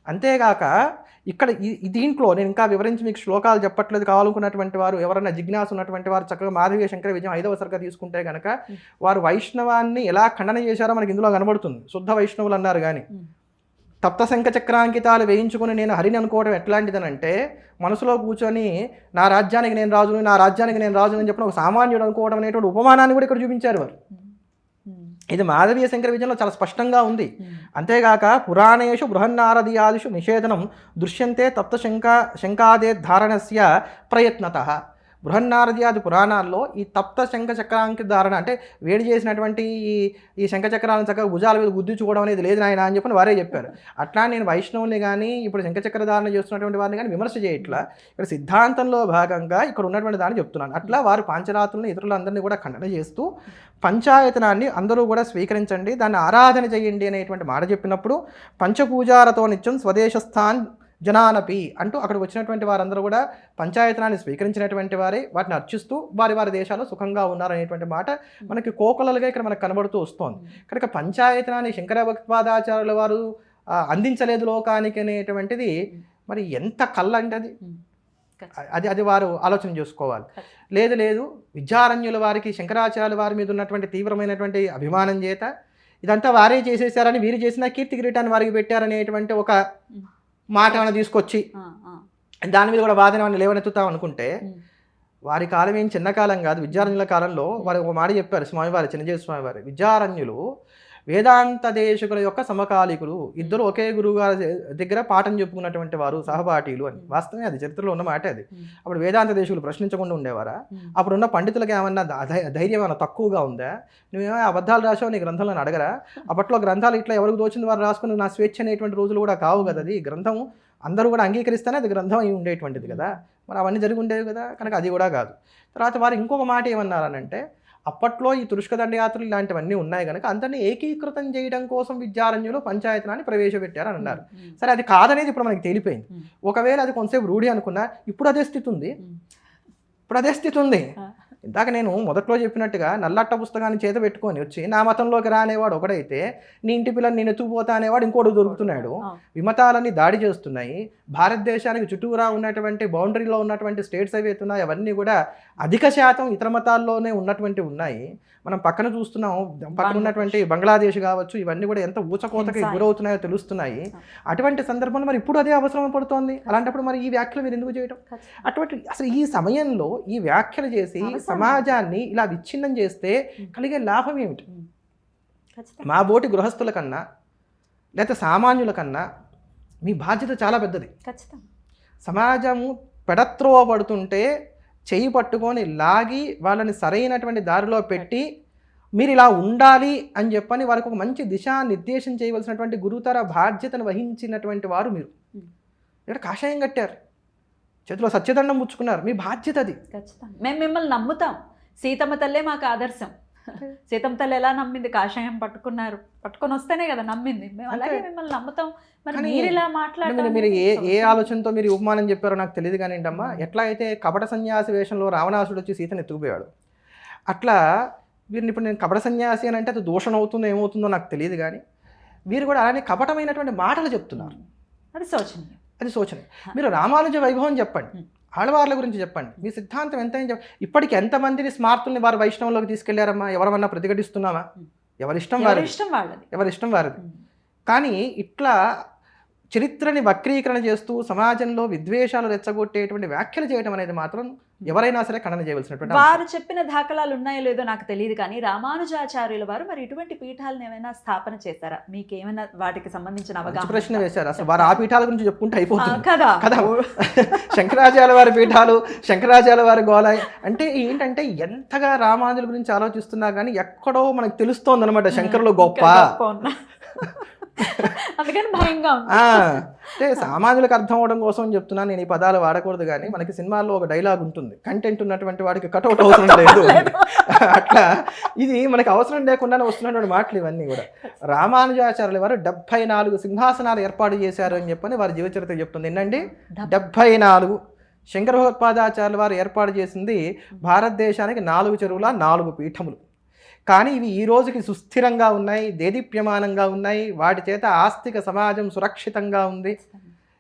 అంతేగాక ఇక్కడ దీంట్లో నేను ఇంకా వివరించి మీకు శ్లోకాలు చెప్పట్లేదు. కావాలనుకున్నటువంటి వారు ఎవరైనా జిజ్ఞాస ఉన్నటువంటి వారు చక్కగా మాధవీయ శంకర విజయం 5వ సర్గ తీసుకుంటే కనుక వారు వైష్ణవాన్ని ఎలా ఖండన చేశారో మనకి ఇందులో కనబడుతుంది. శుద్ధ వైష్ణవులు అన్నారు కానీ తప్త శంఖ చక్రాంకితాలు వేయించుకుని నేను హరిని అనుకోవడం ఎట్లాంటిదనంటే, మనసులో కూర్చొని నా రాజ్యానికి నేను రాజుని అని చెప్పిన ఒక సామాన్యుడు అనుకోవడం అనేటువంటి ఉపమానాన్ని కూడా ఇక్కడ చూపించారు వారు. ఇది మాధవీయ శంకర విజయంలో చాలా స్పష్టంగా ఉంది. అంతేగాక పురాణేషు బృహన్నారదీయాదిషు నిషేధనం దృశ్యంతే తప్త శంకాదే ధారణస్య ప్రయత్నత. బృహన్నారద్యాది పురాణాల్లో ఈ తప్త శంఖ చక్రాంకి ధారణ అంటే వేడి చేసినటువంటి ఈ శంఖ చక్రాలను చక్కగా భుజాల మీద గుద్దించుకోవడం అనేది లేదు నాయన అని చెప్పని వారే చెప్పారు. అట్లా నేను వైష్ణవుని కానీ ఇప్పుడు శంఖ చక్ర ధారణ చేస్తున్నటువంటి వారిని కానీ విమర్శ చేయట్లా, ఇక్కడ సిద్ధాంతంలో భాగంగా ఇక్కడ ఉన్నటువంటి దాన్ని చెప్తున్నాను. అట్లా వారు పాంచరాత్రులను ఇతరులందరినీ కూడా ఖండన చేస్తూ పంచాయతనాన్ని అందరూ కూడా స్వీకరించండి, దాన్ని ఆరాధన చేయండి అనేటువంటి మాట చెప్పినప్పుడు పంచపూజారతో నిత్యం స్వదేశస్థాన్ జనానపి అంటూ అక్కడికి వచ్చినటువంటి వారందరూ కూడా పంచాయతనాన్ని స్వీకరించినటువంటి వారే, వాటిని అర్చిస్తూ వారి వారి దేశాల్లో సుఖంగా ఉన్నారనేటువంటి మాట మనకి కోకొలలుగా ఇక్కడ మనకు కనబడుతూ వస్తోంది. కనుక పంచాయతనాన్ని శంకర భగవత్పాదాచార్యుల వారు అందించలేదు లోకానికి అనేటువంటిది మరి ఎంత కళ్ళ అంటే అది వారు ఆలోచన చేసుకోవాలి. లేదు విద్యారణ్యుల వారికి శంకరాచార్యుల వారి మీద ఉన్నటువంటి తీవ్రమైనటువంటి అభిమానం చేత ఇదంతా వారే చేసేసారని, వీరు చేసిన కీర్తి కిరీటాన్ని వారికి పెట్టారనేటువంటి ఒక మాట ఏమైనా తీసుకొచ్చి దాని మీద కూడా వాదన ఏమైనా లేవనెత్తుతాం అనుకుంటే వారి కాలం ఏం చిన్న కాలం కాదు. విద్యారణ్యుల కాలంలో వారు ఒక మాట చెప్పారు స్వామివారి, చిన్నజీవి స్వామివారి, విద్యారణ్యులు వేదాంత దేశకుల యొక్క సమకాలికులు, ఇద్దరు ఒకే గురువు గారి దగ్గర పాఠం చెప్పుకున్నటువంటి వారు, సహపాఠీలు అని. వాస్తవమే, అది చరిత్రలో ఉన్న మాట అది. అప్పుడు వేదాంత దేశకులు ప్రశ్నించకుండా ఉండేవారా? అప్పుడున్న పండితులకు ఏమన్నా ధైర్యం ఏమైనా తక్కువగా ఉందా? నువ్వేమో అబద్ధాలు రాసావు నీ గ్రంథంలో అడగరా? అప్పట్లో గ్రంథాలు ఇట్లా ఎవరికి దోచింది వారు రాసుకుని నా స్వేచ్ఛ అనేటువంటి రోజులు కూడా కావు కదా. అది గ్రంథం అందరూ కూడా అంగీకరిస్తేనే అది గ్రంథం అయి ఉండేటువంటిది కదా. మరి అవన్నీ జరిగి ఉండేవి కదా, కనుక అది కూడా కాదు. తర్వాత వారు ఇంకొక మాట ఏమన్నారనంటే, అప్పట్లో ఈ తురుష్క దండయాత్రలు ఇలాంటివన్నీ ఉన్నాయి కనుక అందరినీ ఏకీకృతం చేయడం కోసం విద్యారణ్యులు పంచాయతనాన్ని ప్రవేశపెట్టారని అన్నారు. సరే, అది కాదనేది ఇప్పుడు మనకి తేలిపోయింది. ఒకవేళ అది కొంతసేపు రూఢి అనుకున్నా ఇప్పుడు అదే స్థితి ఉంది. ఇందాక నేను మొదట్లో చెప్పినట్టుగా నల్లట్ట పుస్తకాన్ని చేత పెట్టుకొని వచ్చి నా మతంలోకి రానేవాడు ఒకడైతే, నీ ఇంటి పిల్లని నేను ఎత్తుకుపోతా అనేవాడు ఇంకోటి దొరుకుతున్నాడు. విమతాలన్నీ దాడి చేస్తున్నాయి. భారతదేశానికి చుట్టూరా ఉన్నటువంటి బౌండరీలో ఉన్నటువంటి స్టేట్స్ ఏవైతే ఉన్నాయో అవన్నీ కూడా అధిక శాతం ఇతర మతాల్లోనే ఉన్నటువంటి ఉన్నాయి. మనం పక్కన చూస్తున్నాం, పక్కన ఉన్నటువంటి బంగ్లాదేశ్ కావచ్చు, ఇవన్నీ కూడా ఎంత ఊచకోతకి గురవుతున్నాయో తెలుస్తున్నాయి. అటువంటి సందర్భంలో మరి ఇప్పుడు అదే అవసరం పడుతోంది. అలాంటప్పుడు మరి ఈ వ్యాఖ్యలు మీరు ఎందుకు చేయడం? అటువంటి అసలు ఈ సమయంలో ఈ వ్యాఖ్యలు చేసి సమాజాన్ని ఇలా విచ్ఛిన్నం చేస్తే కలిగే లాభం ఏమిటి? మా బోటి గృహస్థుల కన్నా లేకపోతే సామాన్యుల కన్నా మీ బాధ్యత చాలా పెద్దది. సమాజము పెడత్రోవ పడుతుంటే చెయ్యి పట్టుకొని లాగి వాళ్ళని సరైనటువంటి దారిలో పెట్టి మీరు ఇలా ఉండాలి అని చెప్పని వారికి ఒక మంచి దిశానిర్దేశం చేయవలసినటువంటి గురుతర బాధ్యతను వహించినటువంటి వారు మీరు. ఇక్కడ కాషాయం కట్టారు, చేతిలో సత్యదండం పుచ్చుకున్నారు, మీ బాధ్యత అది. ఖచ్చితంగా మేము మిమ్మల్ని నమ్ముతాం. సీతమ్మ తల్లే మాకు ఆదర్శం. సీతమ్మ తల్లి ఎలా నమ్మింది? కాషాయం పట్టుకొని వస్తేనే కదా నమ్మింది. మేము అలాగే మిమ్మల్ని నమ్ముతాం. మరి మీరు ఇలా మాట్లాడారు, మీరు ఏ ఆలోచనతో మీరు ఉపమానం చెప్పారో నాకు తెలియదు కానీ అమ్మా, ఎట్లా అయితే కపట సన్యాసి వేషంలో రావణాసుడు వచ్చి సీతను ఎత్తుకుపోయాడు, అట్లా వీరిని ఇప్పుడు నేను కపట సన్యాసి అని అంటే అది దోషం అవుతుందో ఏమవుతుందో నాకు తెలియదు కానీ వీరు కూడా అలానే కపటమైనటువంటి మాటలు చెప్తున్నారు. అది శోచనీయం. మీరు రామానుజ వైభవం చెప్పండి, ఆళ్వార్ల గురించి చెప్పండి, మీ సిద్ధాంతం ఎంత చెప్పండి. ఇప్పటికి ఎంతమందిని స్మార్తుల్ని వారు వైష్ణవంలోకి తీసుకెళ్లారమ్మా? ఎవరమన్నా ప్రతిఘటిస్తున్నామా? ఎవరిష్టం వారిది. కానీ ఇట్లా చరిత్రని వక్రీకరణ చేస్తూ సమాజంలో విద్వేషాలు రెచ్చగొట్టేటువంటి వ్యాఖ్యలు చేయడం అనేది మాత్రం ఎవరైనా సరే ఖండన చేయవలసినటువంటి. వారు చెప్పిన దాఖలాలు ఉన్నాయో లేదో నాకు తెలియదు కానీ రామానుజాచార్యుల వారు మరి ఇటువంటి పీఠాలను ఏమైనా స్థాపన చేశారా? మీకేమైనా వాటికి సంబంధించిన అవగాహన? ప్రశ్న వేశారు. అసలు వారు ఆ పీఠాల గురించి చెప్పుకుంటే అయిపోతుంది కదా. శంకరాచార్య వారి పీఠాలు, శంకరాచార్య వారి గోళ అంటే ఏంటంటే ఎంతగా రామానుజుల గురించి ఆలోచిస్తున్నా కానీ ఎక్కడో మనకు తెలుస్తోంది అనమాట శంకరులు గొప్ప. అందుకని భయంగా అంటే సామాన్యులకు అర్థం అవడం కోసం చెప్తున్నాను నేను. ఈ పదాలు వాడకూడదు కానీ మనకి సినిమాల్లో ఒక డైలాగ్ ఉంటుంది, కంటెంట్ ఉన్నటువంటి వాడికి కట్అవుట్ అవసరం లేదు. అట్లా ఇది మనకి అవసరం లేకుండానే వస్తున్నటువంటి మాటలు ఇవన్నీ కూడా. రామానుజాచార్యుల వారు 74 సింహాసనాలు ఏర్పాటు చేశారు అని చెప్పని వారి జీవచరిత్ర చెప్తుంది. ఏంటండి 74. శంకర భగవత్పాదాచార్యుల వారు ఏర్పాటు చేసింది భారతదేశానికి 4 చెరువుల 4 పీఠములు. కానీ ఇవి ఈ రోజుకి సుస్థిరంగా ఉన్నాయి, దేదీప్యమానంగా ఉన్నాయి. వాటి చేత ఆస్తిక సమాజం సురక్షితంగా ఉంది.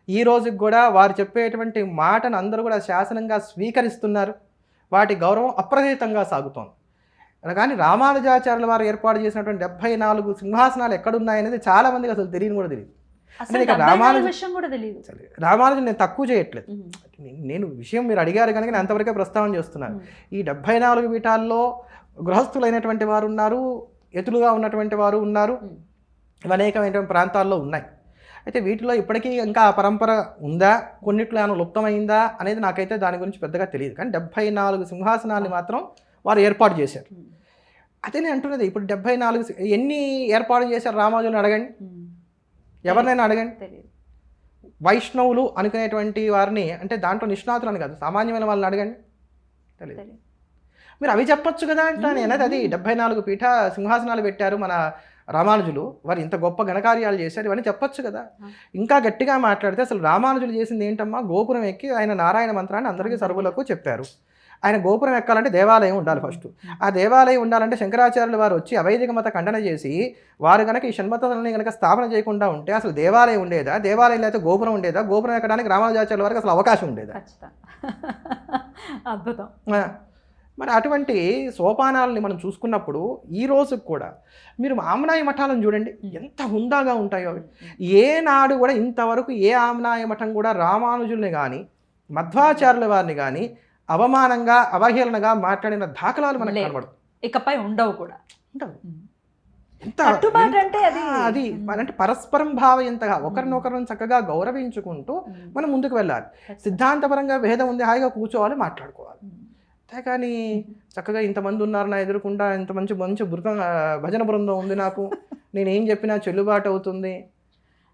ఈ రోజుకి కూడా వారు చెప్పేటువంటి మాటను అందరూ కూడా శాసనంగా స్వీకరిస్తున్నారు. వాటి గౌరవం అప్రతితంగా సాగుతోంది. కానీ రామానుజాచార్యుల వారు ఏర్పాటు చేసినటువంటి 74 సింహాసనాలు ఎక్కడున్నాయనేది చాలా మందికి అసలు తెలియని కూడా తెలియదు. రామానుజు నేను తక్కువ చేయట్లేదు, నేను విషయం మీరు అడిగారు కనుక నేను అంతవరకే ప్రస్తావన చేస్తున్నాను. ఈ 74 పీఠాల్లో గృహస్థులైనటువంటి వారు ఉన్నారు, ఎతులుగా ఉన్నటువంటి వారు ఉన్నారు, అనేకమైనటువంటి ప్రాంతాల్లో ఉన్నాయి. అయితే వీటిలో ఇప్పటికీ ఇంకా ఆ పరంపర ఉందా, కొన్నిట్లో ఏమైనా లుప్తమైందా అనేది నాకైతే దాని గురించి పెద్దగా తెలియదు. కానీ 74 సింహాసనాల్ని మాత్రం వారు ఏర్పాటు చేశారు. అదే నేను అంటున్నది, ఇప్పుడు 74 ఎన్ని ఏర్పాటు చేశారు రామానుజులను అడగండి, ఎవరినైనా అడగండి. తెలియదు. వైష్ణవులు అనుకునేటువంటి వారిని, అంటే దాంట్లో నిష్ణాతులు అని కాదు, సామాన్యమైన వాళ్ళని అడగండి, తెలియదు. తెలియదు. మీరు అవి చెప్పొచ్చు కదా అంటాను నేను. అది 74 పీఠ సింహాసనాలు పెట్టారు మన రామానుజులు, వారు ఇంత గొప్ప ఘనకార్యాలు చేశారు, ఇవన్నీ చెప్పొచ్చు కదా. ఇంకా గట్టిగా మాట్లాడితే అసలు రామానుజులు చేసింది ఏంటమ్మా, గోపురం ఎక్కి ఆయన నారాయణ మంత్రాన్ని అందరికీ సర్వులకు చెప్పారు. ఆయన గోపురం ఎక్కాలంటే దేవాలయం ఉండాలి ఫస్ట్. ఆ దేవాలయం ఉండాలంటే శంకరాచార్యులు వారు వచ్చి అవైదిక మత ఖండన చేసి వారు కనుక ఈ షణ్మతాలని కనుక స్థాపన చేయకుండా ఉంటే అసలు దేవాలయం ఉండేదా, దేవాలయంలో అయితే గోపురం ఉండేదా, గోపురం ఎక్కడానికి రామానుజాచార్యుల వారికి అసలు అవకాశం ఉండేదా? అద్భుతం. మరి అటువంటి సోపానాలని మనం చూసుకున్నప్పుడు ఈ రోజుకి కూడా మీరు ఆమ్నాయ మఠాలను చూడండి, ఎంత హుందాగా ఉంటాయో అవి. ఏనాడు కూడా ఇంతవరకు ఏ ఆమ్నాయ మఠం కూడా రామానుజుల్ని కానీ మధ్వాచార్యుల వారిని కానీ అవమానంగా అవహేళనగా మాట్లాడిన దాఖలాలు మనకు కనబడవు, ఇకపై ఉండవు కూడా. ఉండవు. ఎంత అంటే అది అంటే పరస్పరం భావయంతగా ఒకరినొకరిని చక్కగా గౌరవించుకుంటూ మనం ముందుకు వెళ్ళాలి. సిద్ధాంతపరంగా భేదం ఉంది, హాయిగా కూర్చోవాలి, మాట్లాడుకోవాలి. కానీ చక్కగా ఇంతమంది ఉన్నారు నా ఎదురుకుండా, ఇంత మంచి మంచి భజన బృందం ఉంది, నాకు నేనేం చెప్పినా చెల్లుబాటు అవుతుంది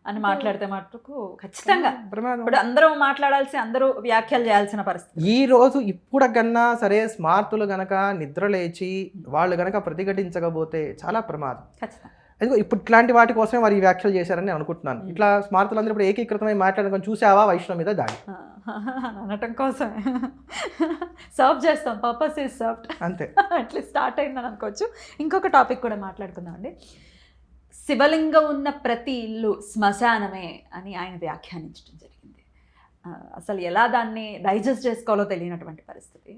అని మాట్లాడితే మటుకు ఖచ్చితంగా ప్రమాదం. ఇప్పుడు అందరూ మాట్లాడాల్సి, అందరూ వ్యాఖ్యలు చేయాల్సిన పరిస్థితి. ఈ రోజు ఇప్పుడు కన్నా సరే స్మార్తులు గనక నిద్ర లేచి వాళ్ళు గనక ప్రతిఘటించకపోతే చాలా ప్రమాదం. ఖచ్చితంగా. అదిగో ఇప్పుడు ఇట్లాంటి వాటి కోసమే వారు ఈ వ్యాఖ్యలు చేశారని నేను అనుకుంటున్నాను. ఇట్లా స్మార్తులందరూ ఇప్పుడు ఏకీకృతమై మాట్లాడుకొని చూసావా వైష్ణవ మీద దాడి అనటం కోసమే సర్వ్ చేస్తాం, పర్పస్ ఈజ్ సర్వ్డ్ అంతే. అట్లా స్టార్ట్ అయిందని అనుకోవచ్చు. ఇంకొక టాపిక్ కూడా మాట్లాడుకుందాం అండి. శివలింగం ఉన్న ప్రతి ఇల్లు శ్మశానమే అని ఆయన వ్యాఖ్యానించడం జరిగింది. అసలు ఎలా దాన్ని డైజెస్ట్ చేసుకోవాలో తెలియనటువంటి పరిస్థితి,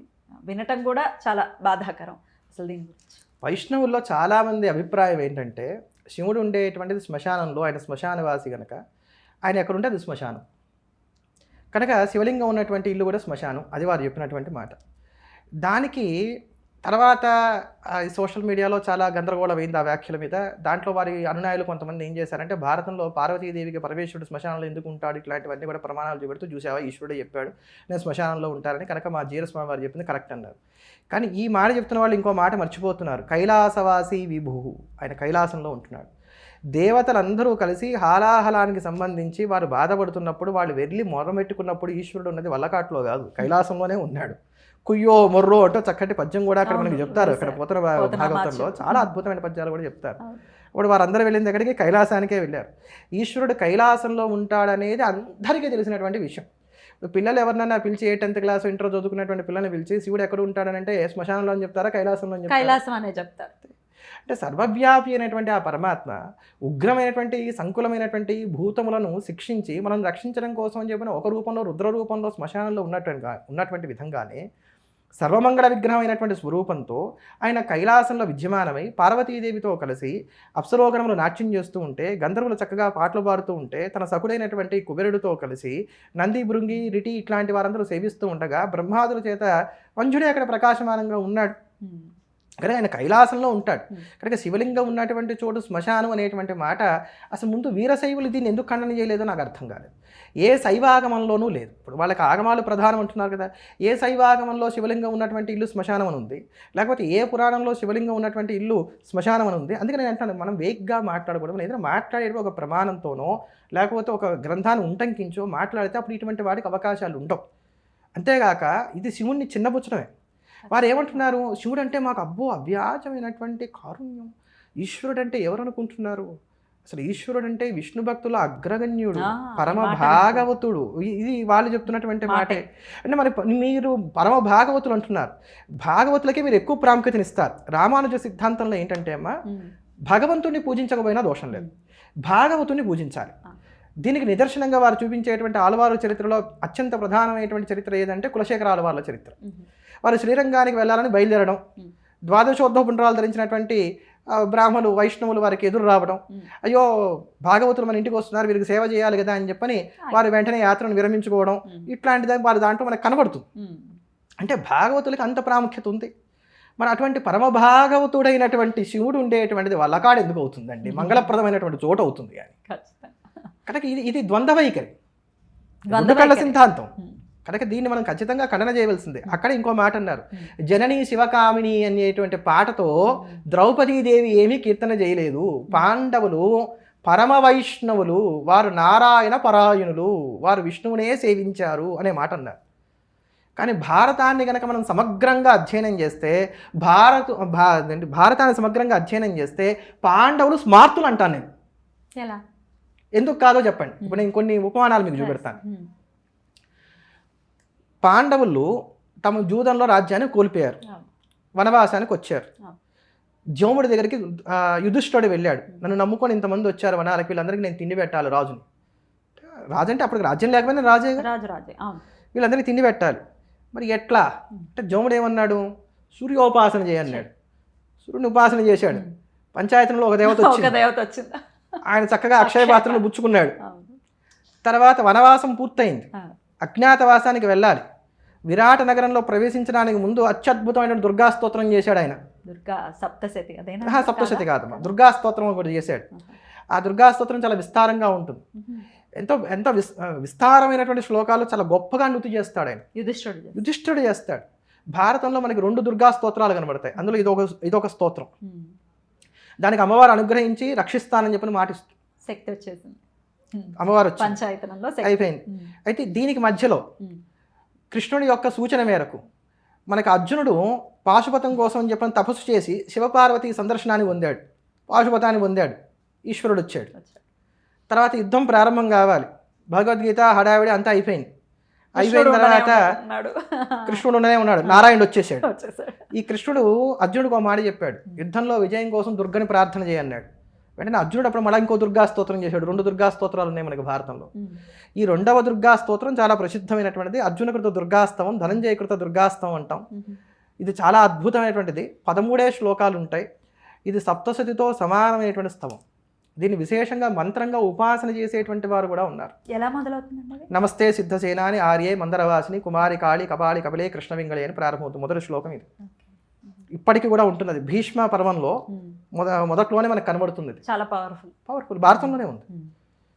వినటం కూడా చాలా బాధాకరం. అసలు దీని గురించి వైష్ణవుల్లో చాలామంది అభిప్రాయం ఏంటంటే శివుడు ఉండేటువంటిది శ్మశానంలో, ఆయన శ్మశానవాసి కనుక ఆయన ఎక్కడుంటే అది శ్మశానం కనుక శివలింగం ఉన్నటువంటి ఇల్లు కూడా శ్మశానం, అది వారు చెప్పినటువంటి మాట. దానికి తర్వాత సోషల్ మీడియాలో చాలా గందరగోళం అయింది ఆ వ్యాఖ్యల మీద. దాంట్లో వారి అనునాయులు కొంతమంది ఏం చేశారంటే భారతంలో పార్వతీదేవికి పరమేశ్వరుడు శ్మశానంలో ఎందుకు ఉంటాడు ఇట్లాంటివన్నీ కూడా ప్రమాణాలు చూపెడుతూ, చూసావా ఈశ్వరుడే చెప్పాడు నేను శ్మశానంలో ఉంటారని, కనుక మా జీరస్వామి వారు చెప్పింది కరెక్ట్ అన్నారు. కానీ ఈ మాట చెప్తున్న వాళ్ళు ఇంకో మాట మర్చిపోతున్నారు, కైలాసవాసి విభు, ఆయన కైలాసంలో ఉంటున్నాడు. దేవతలందరూ కలిసి హాలాహలానికి సంబంధించి వారు బాధపడుతున్నప్పుడు, వాళ్ళు వెళ్ళి మొరమెట్టుకున్నప్పుడు ఈశ్వరుడు ఉన్నది వల్లకాట్లో కాదు, కైలాసంలోనే ఉన్నాడు. కుయ్యో మొర్రో అంటూ చక్కటి పద్యం కూడా అక్కడ మనకి చెప్తారు. అక్కడ పోతన భాగవతంలో చాలా అద్భుతమైన పద్యాలు కూడా చెప్తారు. ఇప్పుడు వారందరూ వెళ్ళిన దగ్గరికి కైలాసానికే వెళ్ళారు. ఈశ్వరుడు కైలాసంలో ఉంటాడనేది అందరికీ తెలిసినటువంటి విషయం. పిల్లలు ఎవరినైనా పిలిచి 10th క్లాస్ ఇంటర్ చదువుకున్నటువంటి పిల్లల్ని పిలిచి శివుడు ఎక్కడ ఉంటాడనంటే శ్మశానంలో అని చెప్తారా, కైలాసంలో అని చెప్తారా? కైలాసం అనే చెప్తారు. అంటే సర్వవ్యాపి అయినటువంటి ఆ పరమాత్మ ఉగ్రమైనటువంటి సంకులమైనటువంటి భూతములను శిక్షించి మనం రక్షించడం కోసం అని చెప్పిన ఒక రూపంలో రుద్ర రూపంలో శ్మశానంలో ఉన్నటువంటి విధంగానే సర్వమంగళ విగ్రహమైనటువంటి స్వరూపంతో ఆయన కైలాసంలో విద్యమానమై పార్వతీదేవితో కలిసి అప్సరోగణములు నాట్యం చేస్తూ ఉంటే, గంధర్వులు చక్కగా పాటలు పాడుతూ ఉంటే, తన సకుడైనటువంటి కుబేరుడితో కలిసి నంది భృంగి రిటి ఇట్లాంటి వారందరూ సేవిస్తూ ఉండగా బ్రహ్మాదుల చేత వంజుడే అక్కడ ప్రకాశమానంగా ఉన్నాడు. కానీ ఆయన కైలాసంలో ఉంటాడు కనుక శివలింగం ఉన్నటువంటి చోటు శ్మశానం అనేటువంటి మాట అసలు ముందు వీరశైవులు దీన్ని ఎందుకు ఖండన చేయలేదో నాకు అర్థం కాలేదు. ఏ శైవాగమంలోనూ లేదు. ఇప్పుడు వాళ్ళకి ఆగమాలు ప్రధానం అంటున్నారు కదా, ఏ శైవాగమంలో శివలింగం ఉన్నటువంటి ఇల్లు శ్మశానం అని ఉంది, లేకపోతే ఏ పురాణంలో శివలింగం ఉన్నటువంటి ఇల్లు శ్మశానం అని ఉంది. అందుకని నేను అంటాను, మనం వేగ్గా మాట్లాడకూడదు. ఏదైనా మాట్లాడేది ఒక ప్రమాణంతోనో లేకపోతే ఒక గ్రంథాన్ని ఉంటంకించో మాట్లాడితే అప్పుడు ఇటువంటి వాటికి అవకాశాలు ఉండవు. అంతేగాక ఇది శివుణ్ణి చిన్నపుచ్చడమే. వారు ఏమంటున్నారు, శివుడు అంటే మాకు అబ్బో అవ్యాజమైనటువంటి కారుణ్యం, ఈశ్వరుడు అంటే ఎవరు అనుకుంటున్నారు, అసలు ఈశ్వరుడు అంటే విష్ణు భక్తుల అగ్రగణ్యుడు, పరమ భాగవతుడు. ఇది వాళ్ళు చెప్తున్నటువంటి మాటే. అంటే మరి మీరు పరమ భాగవతులు అంటున్నారు, భాగవతులకే మీరు ఎక్కువ ప్రాముఖ్యతనిస్తారు. రామానుజ సిద్ధాంతంలో ఏంటంటే అమ్మా, భగవంతుడిని పూజించకపోయినా దోషం లేదు, భాగవతుడిని పూజించాలి. దీనికి నిదర్శనంగా వారు చూపించేటువంటి ఆళ్వారు చరిత్రలో అత్యంత ప్రధానమైనటువంటి చరిత్ర ఏదంటే కులశేఖర ఆళ్వార్ల చరిత్ర. వారు శ్రీరంగానికి వెళ్ళాలని బయలుదేరడం, ద్వాదశోర్ధ పుండ్రాలు ధరించినటువంటి బ్రాహ్మణులు వైష్ణవులు వారికి ఎదురు రావడం, అయ్యో భాగవతులు మన ఇంటికి వస్తున్నారు వీరికి సేవ చేయాలి కదా అని చెప్పని వారు వెంటనే యాత్రను విరమించుకోవడం, ఇట్లాంటిది వారి దాంట్లో మనకు కనబడుతుంది. అంటే భాగవతులకి అంత ప్రాముఖ్యత ఉంది. మరి అటువంటి పరమ భాగవతుడైనటువంటి శివుడు ఉండేటువంటిది వల్లకాడు ఎందుకు అవుతుందండి, మంగళప్రదమైనటువంటి చోటు అవుతుంది. కానీ కనుక ఇది ద్వంద్వ వైఖరి, ద్వంద్వ కళ్ళ వైఖరి. సిద్ధాంతం. కనుక దీన్ని మనం ఖచ్చితంగా ఖండన చేయవలసిందే. అక్కడ ఇంకో మాట అన్నారు, జననీ శివకామిని అనేటువంటి పాటతో ద్రౌపదీదేవి ఏమీ కీర్తన చేయలేదు. పాండవులు పరమ వైష్ణవులు, వారు నారాయణ పరాయణులు, వారు విష్ణువునే సేవించారు అనే మాట అన్నారు. కానీ భారతాన్ని కనుక మనం సమగ్రంగా అధ్యయనం చేస్తే భారతాన్ని సమగ్రంగా అధ్యయనం చేస్తే పాండవులు స్మార్తులు అంటాను నేను. ఎలా? ఎందుకు కాదో చెప్పండి. ఇప్పుడు నేను కొన్ని ఉపమానాలు మీకు చూపెడతాను. పాండవులు తమ జూదంలో రాజ్యాన్ని కోల్పోయారు, వనవాసానికి వచ్చారు. జోముడి దగ్గరికి యుధిష్ఠుడు వెళ్ళాడు, నన్ను నమ్ముకొని ఇంతమంది వచ్చారు వనాలకి, వీళ్ళందరికీ నేను తిండి పెట్టాలి రాజుని. రాజు అంటే అప్పటికి రాజ్యం లేకపోయినా రాజే, వీళ్ళందరికీ తిండి పెట్టాలి. మరి ఎట్లా అంటే జోముడు ఏమన్నాడు, సూర్యోపాసన చేయన్నాడు. సూర్యుని ఉపాసన చేశాడు. పంచాయతీలో ఒక దేవత వచ్చింది, ఆయన చక్కగా అక్షయ పాత్రను పుచ్చుకున్నాడు. తర్వాత వనవాసం పూర్తయింది, అజ్ఞాతవాసానికి వెళ్ళాలి. విరాట నగరంలో ప్రవేశించడానికి ముందు అత్యద్భుతమైన దుర్గా స్తోత్రం చేశాడు ఆయన. సప్తశతి కాదమ్మా, దుర్గా స్తోత్రం ఒకటి చేశాడు. ఆ దుర్గా స్తోత్రం చాలా విస్తారంగా ఉంటుంది, ఎంతో విస్తారమైనటువంటి శ్లోకాలు చాలా గొప్పగా నృతి చేస్తాడు ఆయన. యుధిష్ఠుడు చేస్తాడు. భారతంలో మనకి 2 దుర్గా స్తోత్రాలు కనబడతాయి, అందులో ఇదొక స్తోత్రం. దానికి అమ్మవారు అనుగ్రహించి రక్షిస్తానని చెప్పిన మాటిస్తుంది, శక్తి వచ్చేసింది, అమ్మవారు వచ్చి పంచాయతనంలో అయిపోయింది. అయితే దీనికి మధ్యలో కృష్ణుడి యొక్క సూచన మేరకు మనకు అర్జునుడు పాశుపతం కోసం అని చెప్పిన తపస్సు చేసి శివపార్వతి సందర్శనాన్ని పొందాడు, పాశుపతాన్ని పొందాడు. ఈశ్వరుడు వచ్చాడు. తర్వాత యుద్ధం ప్రారంభం కావాలి, భగవద్గీత హడావిడి అంతా అయిపోయింది. అయిపోయిన తర్వాత కృష్ణుడు ఉండనే ఉన్నాడు, నారాయణుడు వచ్చేసాడు. ఈ కృష్ణుడు అర్జునుడికి ఒక మాట చెప్పాడు, యుద్ధంలో విజయం కోసం దుర్గని ప్రార్థన చేయన్నాడు. వెంటనే అర్జునుడు అప్పుడు మళ్ళీ ఇంకో దుర్గా స్తోత్రం చేశాడు. 2 దుర్గా స్తోత్రాలు ఉన్నాయి మనకి భారతంలో. ఈ 2వ దుర్గా స్తోత్రం చాలా ప్రసిద్ధమైనటువంటిది. అర్జునకృత దుర్గాస్తవం, ధనంజయకృత దుర్గాస్తవం అంటాం. ఇది చాలా అద్భుతమైనటువంటిది. 13 శ్లోకాలు ఉంటాయి. ఇది సప్తశతితో సమానమైనటువంటి స్తవం. దీన్ని విశేషంగా మంత్రంగా ఉపాసన చేసేటువంటి వారు కూడా ఉన్నారు. ఎలా మొదలవుతుందండి? నమస్తే సిద్ధసేనాని ఆర్యే మందరవాసిని కుమారి కాళి కపాలి కపిలే కృష్ణవింగళి అని ప్రారంభమవుతుంది. మొదటి శ్లోకం ఇది. ఇప్పటికీ కూడా ఉంటుంది. భీష్మ పర్వంలో మొదట్లోనే మనకు కనబడుతుంది. చాలా పవర్ఫుల్ భారతంలోనే ఉంది.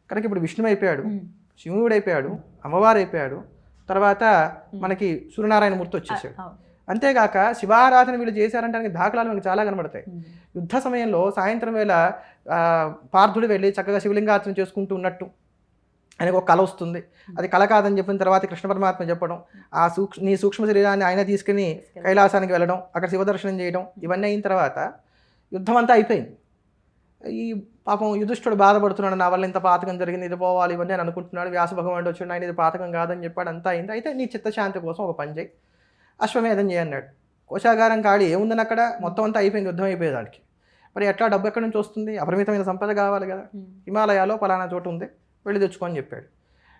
కనుక ఇప్పుడు విష్ణువు అయిపోయాడు, శివుడు అయిపోయాడు, అమ్మవారు అయిపోయాడు, తర్వాత మనకి సూర్యనారాయణమూర్తి వచ్చేసాడు. అంతేగాక శివారాధన వీళ్ళు చేశారంటే దాఖలాలు మనకి చాలా కనబడతాయి. యుద్ధ సమయంలో సాయంత్రం వేళ పార్థుడు వెళ్ళి చక్కగా శివలింగార్చన చేసుకుంటూ ఉన్నట్టు ఆయనకు ఒక కళ వస్తుంది. అది కళ కాదని చెప్పిన తర్వాత కృష్ణ పరమాత్మ చెప్పడం, నీ సూక్ష్మ శరీరాన్ని ఆయన తీసుకుని కైలాసానికి వెళ్ళడం, అక్కడ శివదర్శనం చేయడం, ఇవన్నీ అయిన తర్వాత యుద్ధం అంతా అయిపోయింది. ఈ పాపం యుధిష్ఠుడు బాధపడుతున్నాడు, నా వల్ల ఇంత పాతకం జరిగింది, ఇది పోవాలి ఇవన్నీ అని అనుకుంటున్నాడు. వ్యాస భగవానుడు వచ్చాడు, ఆయన ఇది పాతకం కాదని చెప్పాడు. అంతా అయింది. అయితే నీ చిత్తశాంతి కోసం ఒక పని చేయి, అశ్వమేధం చేయన్నాడు. కోశాగారం కాడి ఏముందని అక్కడ మొత్తం అంతా అయిపోయింది, యుద్ధం అయిపోయేదానికి. మరి ఎట్లా డబ్బు ఎక్కడి నుంచి వస్తుంది? అపరిమితమైన సంపద కావాలి కదా. హిమాలయాలో పలానా చోటు ఉంది, వెళ్ళి తెచ్చుకోని చెప్పాడు.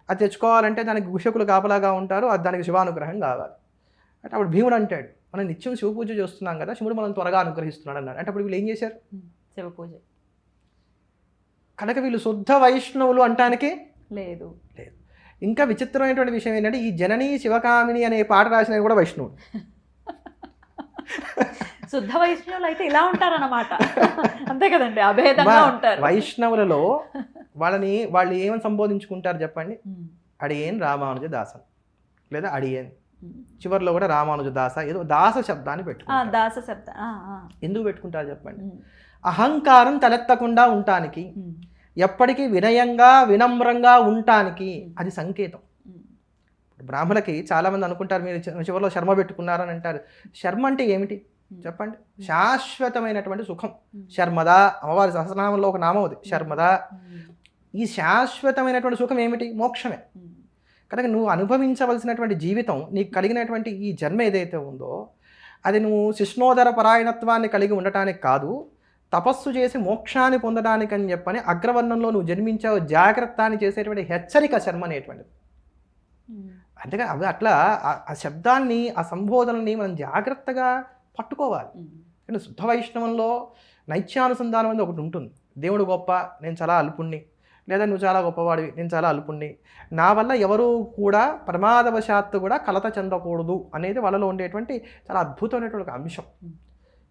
అది తెచ్చుకోవాలంటే దానికి గుషకులు కాపలాగా ఉంటారు, అది దానికి శివానుగ్రహం కావాలి. అంటే అప్పుడు భీముడు అంటాడు, మనం నిత్యం శివ పూజ చేస్తున్నాం కదా, శివుడు మనం త్వరగా అనుగ్రహిస్తున్నాడు అన్నాడు. అంటే అప్పుడు వీళ్ళు ఏం చేశారు? శివ పూజ. కనుక వీళ్ళు శుద్ధ వైష్ణవులు అంటానికి లేదు. ఇంకా విచిత్రమైనటువంటి విషయం ఏంటంటే ఈ జననీ శివకామిని అనే పాట రాసిన కూడా వైష్ణవుడు. శుద్ధ వైష్ణవులు అయితే ఇలా ఉంటారన్నమాట. అంతే కదండి, అభేదంగా ఉంటారు. వైష్ణవులలో వాళ్ళు ఏమని సంబోధించుకుంటారు చెప్పండి? అడియేన్ రామానుజ దాసన్ లేదా అడియేన్. చివరిలో కూడా రామానుజ దాస, ఏదో దాస శబ్దాన్ని పెట్టుకుంటారు. దాస శబ్ద ఎందుకు పెట్టుకుంటారు చెప్పండి? అహంకారం తలెత్తకుండా ఉండటానికి, ఎప్పటికీ వినయంగా వినమ్రంగా ఉండటానికి అది సంకేతం. బ్రాహ్మణులకి చాలామంది అనుకుంటారు, మీరు చివరిలో శర్మ పెట్టుకున్నారని అంటారు. శర్మ అంటే ఏమిటి చెప్పండి? శాశ్వతమైనటువంటి సుఖం. శర్మదా, అమ్మవారి సహస్రనామంలో ఒక నామం అది, శర్మదా. ఈ శాశ్వతమైనటువంటి సుఖం ఏమిటి? మోక్షమే. కనుక నువ్వు అనుభవించవలసినటువంటి జీవితం, నీకు కలిగినటువంటి ఈ జన్మ ఏదైతే ఉందో అది నువ్వు శిష్ణోదర పరాయణత్వాన్ని కలిగి ఉండటానికి కాదు, తపస్సు చేసి మోక్షాన్ని పొందడానికి అని చెప్పని అగ్రవర్ణంలో నువ్వు జన్మించావు, జాగ్రత్త అని చేసేటువంటి హెచ్చరిక శర్మ అనేటువంటిది. అంతేగా అవి అట్లా ఆ శబ్దాన్ని, ఆ సంబోధనని మనం జాగ్రత్తగా పట్టుకోవాలి. కానీ శుద్ధ వైష్ణవంలో నైత్యానుసంధానం అనేది ఒకటి ఉంటుంది. దేవుడు గొప్ప, నేను చాలా అల్పుణ్ణి, లేదా నువ్వు చాలా గొప్పవాడివి, నేను చాలా అల్పుణ్ణి, నా వల్ల ఎవరు కూడా ప్రమాదవశాత్తు కూడా కలత చెందకూడదు అనేది వాళ్ళలో ఉండేటువంటి చాలా అద్భుతమైనటువంటి అంశం.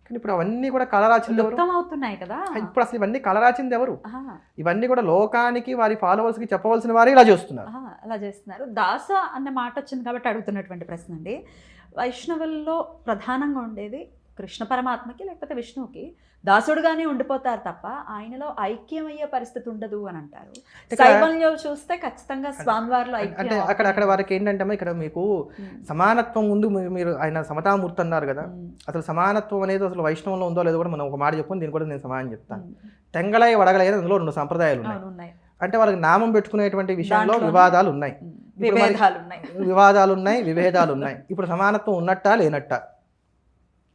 కానీ ఇప్పుడు అవన్నీ కూడా కలరాచింది ఎవరు? లుప్తం అవుతున్నాయి కదా. ఇప్పుడు అసలు ఇవన్నీ కలరాచింది ఎవరు? ఆహా, ఇవన్నీ కూడా లోకానికి వారి ఫాలోవర్స్కి చెప్పవలసిన వారే ఇలా చేస్తున్నారు. ఆహా, అలా చేస్తున్నారు. దాస అన్న మాట వచ్చింది కాబట్టి అడుగుతున్నటువంటి ప్రశ్న అండి. వైష్ణవుల్లో ప్రధానంగా ఉండేది కృష్ణ పరమాత్మకి లేకపోతే విష్ణువుకి దాసుడుగానే ఉండిపోతారు తప్ప ఆయనలో ఐక్యమయ్యే పరిస్థితి ఉండదు అని అంటారు. శైవంలో చూస్తే ఖచ్చితంగా స్వామివారిలో అంటే ఐక్యం అక్కడ వారికి ఏంటంటే ఇక్కడ మీకు సమానత్వం ముందు మీరు ఆయన సమతామూర్తి అన్నారు కదా, అసలు సమానత్వం అనేది అసలు వైష్ణవంలో ఉందో లేదో కూడా మనం ఒక మాట చెప్పుకుని దీన్ని కూడా నేను సమానం చెప్తాను. తెంగళై వడగలై అందులో 2 సంప్రదాయాలు ఉన్నాయి. అంటే వాళ్ళకి నామం పెట్టుకునేటువంటి విషయంలో వివాదాలు ఉన్నాయి, వివాదాలు ఉన్నాయి, విభేదాలు ఉన్నాయి. ఇప్పుడు సమానత్వం ఉన్నట్టా లేనట్టా?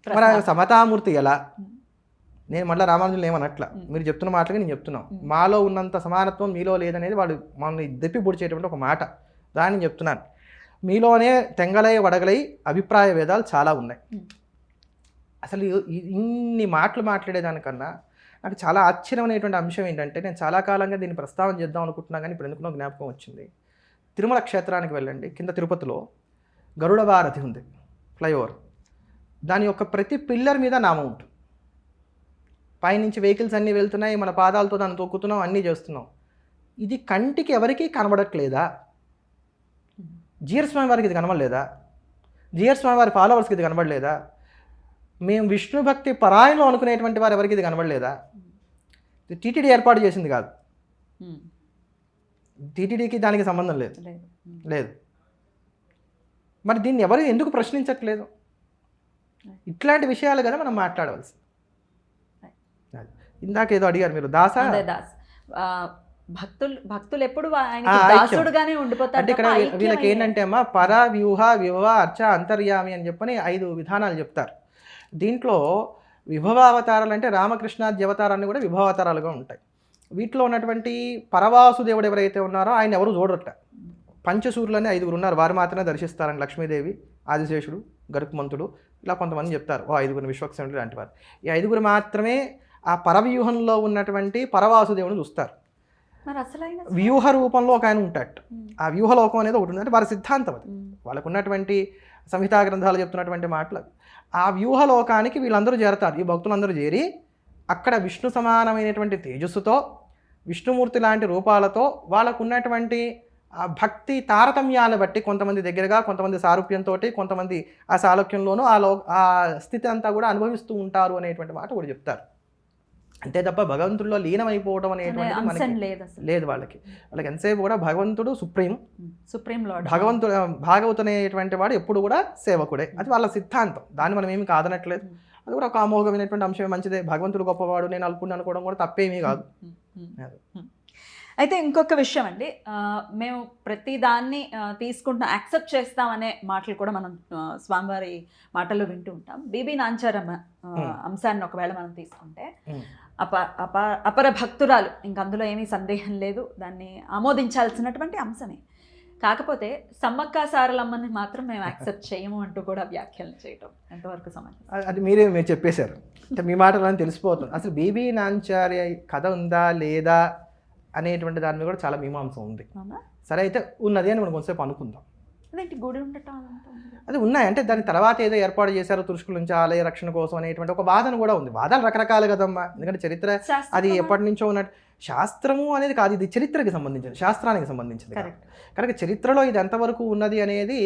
మరి సమతామూర్తి ఎలా? నేను మళ్ళీ రామానుజులు ఏమనట్లా, మీరు చెప్తున్న మాటలకి నేను చెప్తున్నాం. మాలో ఉన్నంత సమానత్వం మీలో లేదనేది వాళ్ళు మనల్ని దెప్పి పొడిచేటువంటి ఒక మాట, దాన్ని చెప్తున్నాను. మీలోనే తెంగలై వడగలై అభిప్రాయ భేదాలు చాలా ఉన్నాయి. అసలు ఇన్ని మాటలు మాట్లాడేదానికన్నా నాకు చాలా ఆశ్చర్యమైనటువంటి అంశం ఏంటంటే, నేను చాలా కాలంగా దీన్ని ప్రస్తావన చేద్దాం అనుకుంటున్నా కానీ ఇప్పుడు ఎందుకునో జ్ఞాపకం వచ్చింది. తిరుమల క్షేత్రానికి వెళ్ళండి, కింద తిరుపతిలో గరుడ వారధి ఉంది, ఫ్లైఓవర్. దాని యొక్క ప్రతి పిల్లర్ మీద నామం ఉంటుంది. పైనుంచి వెహికల్స్ అన్నీ వెళ్తున్నాయి, మన పాదాలతో దాన్ని తొక్కుతున్నాం, అన్నీ చేస్తున్నాం. ఇది కంటికి ఎవరికీ కనబడట్లేదా? జీఆర్ స్వామి వారికి ఇది కనబడలేదా? జీఆర్ స్వామి వారి ఫాలోవర్స్కి ఇది కనబడలేదా? మేము విష్ణు భక్తి పరాయణం అనుకునేటువంటి వారు ఎవరికి ఇది కనబడలేదా? టీటీడీ ఏర్పాటు చేసింది కాదు, టీటీడీకి దానికి సంబంధం లేదు. మరి దీన్ని ఎవరు ఎందుకు ప్రశ్నించట్లేదు? ఇట్లాంటి విషయాలు కదా మనం మాట్లాడవలసి. ఇందాక ఏదో అడిగారు మీరు, దాస భక్తులు ఎప్పుడు దాసుడుగానే ఉండిపోతారు. అంటే ఇక్కడ వీళ్ళకి ఏంటంటే అమ్మా పర వ్యూహ విభవ అర్చ అంతర్యామి అని చెప్పని 5 విధానాలు చెప్తారు. దీంట్లో విభవావతారాలు అంటే రామకృష్ణాది అవతారాన్ని కూడా విభవావతారాలుగా ఉంటాయి. వీటిలో ఉన్నటువంటి పరవాసుదేవుడు ఎవరైతే ఉన్నారో ఆయన ఎవరు చూడరట. పంచసూరులని 5 ఉన్నారు, వారు మాత్రమే దర్శిస్తారని. లక్ష్మీదేవి, ఆదిశేషుడు, గరుత్మంతుడు, ఇలా కొంతమంది చెప్తారు. 5 విశ్వక్సేనుడు లాంటి వారు. ఈ 5 మాత్రమే ఆ పరవ్యూహంలో ఉన్నటువంటి పరవాసుదేవుని చూస్తారు. వ్యూహ రూపంలో ఒక ఆయన ఉంటాడు. ఆ వ్యూహలోకం అనేది ఒకటి ఉంది, అంటే వారి సిద్ధాంతం అది. వాళ్ళకు ఉన్నటువంటి సంహితా గ్రంథాలు చెప్తున్నటువంటి మాటలు. ఆ వ్యూహలోకానికి వీళ్ళందరూ చేరతారు, ఈ భక్తులందరూ చేరి అక్కడ విష్ణు సమానమైనటువంటి తేజస్సుతో, విష్ణుమూర్తి లాంటి రూపాలతో వాళ్ళకు ఉన్నటువంటి ఆ భక్తి తారతమ్యాలను బట్టి కొంతమంది దగ్గరగా, కొంతమంది సారూప్యంతో, కొంతమంది ఆ సాలోక్యంలోనూ ఆ స్థితి అంతా కూడా అనుభవిస్తూ ఉంటారు అనేటువంటి మాట కూడా చెప్తారు. అంతే తప్ప భగవంతుడిలో లీనమైపోవడం అనేటువంటిది మనకి లేదు. వాళ్ళకి ఎంతసేపు కూడా భగవంతుడు సుప్రీం లార్డ్, భగవంతుడు భాగవతు అనేటువంటి వాడు ఎప్పుడు కూడా సేవకుడే. అది వాళ్ళ సిద్ధాంతం, దాన్ని మనం ఏమి కాదనట్లేదు. అది కూడా ఒక అమోఘమైనటువంటి అంశమే, మంచిదే. భగవంతుడు గొప్పవాడు, నేను అనుకోవడం కూడా తప్పేమీ కాదు. అయితే ఇంకొక విషయం అండి, మేము ప్రతి దాన్ని యాక్సెప్ట్ చేస్తామనే మాటలు కూడా మనం స్వామివారి మాటల్లో వింటూ ఉంటాం. బీబీ నాంచారమ్మ అంశాన్ని ఒకవేళ మనం తీసుకుంటే అపర భక్తురాలు, ఇంక అందులో ఏమీ సందేహం లేదు, దాన్ని ఆమోదించాల్సినటువంటి అంశమే. కాకపోతే సమ్మక్క సారలమ్మని మాత్రం మేము యాక్సెప్ట్ చేయము అంటూ కూడా వ్యాఖ్యలు చేయటం ఎంతవరకు సమంజసం? అది మీరు చెప్పేశారు, అంటే మీ మాటలో తెలిసిపోతుంది. అసలు బీబీ నాంచార్య కథ ఉందా లేదా అనేటువంటి దాని మీద కూడా చాలా మీమాంస ఉంది. సరే, అయితే ఉన్నది అని మనం కొంతసేపు అనుకుందాం. గుడి ఉండటం అది ఉన్నాయి, అంటే దాని తర్వాత ఏదో ఏర్పాటు చేశారు తురుష్కుల నుంచి ఆలయ రక్షణ కోసం అనేటువంటి ఒక వాదన కూడా ఉంది. వాదాలు రకరకాలు కదమ్మా, ఎందుకంటే చరిత్ర అది ఎప్పటి నుంచో ఉన్నట్టు. శాస్త్రము అనేది కాదు, ఇది చరిత్రకి సంబంధించింది, శాస్త్రానికి సంబంధించింది. కనుక చరిత్రలో ఇది ఎంతవరకు ఉన్నది అనేది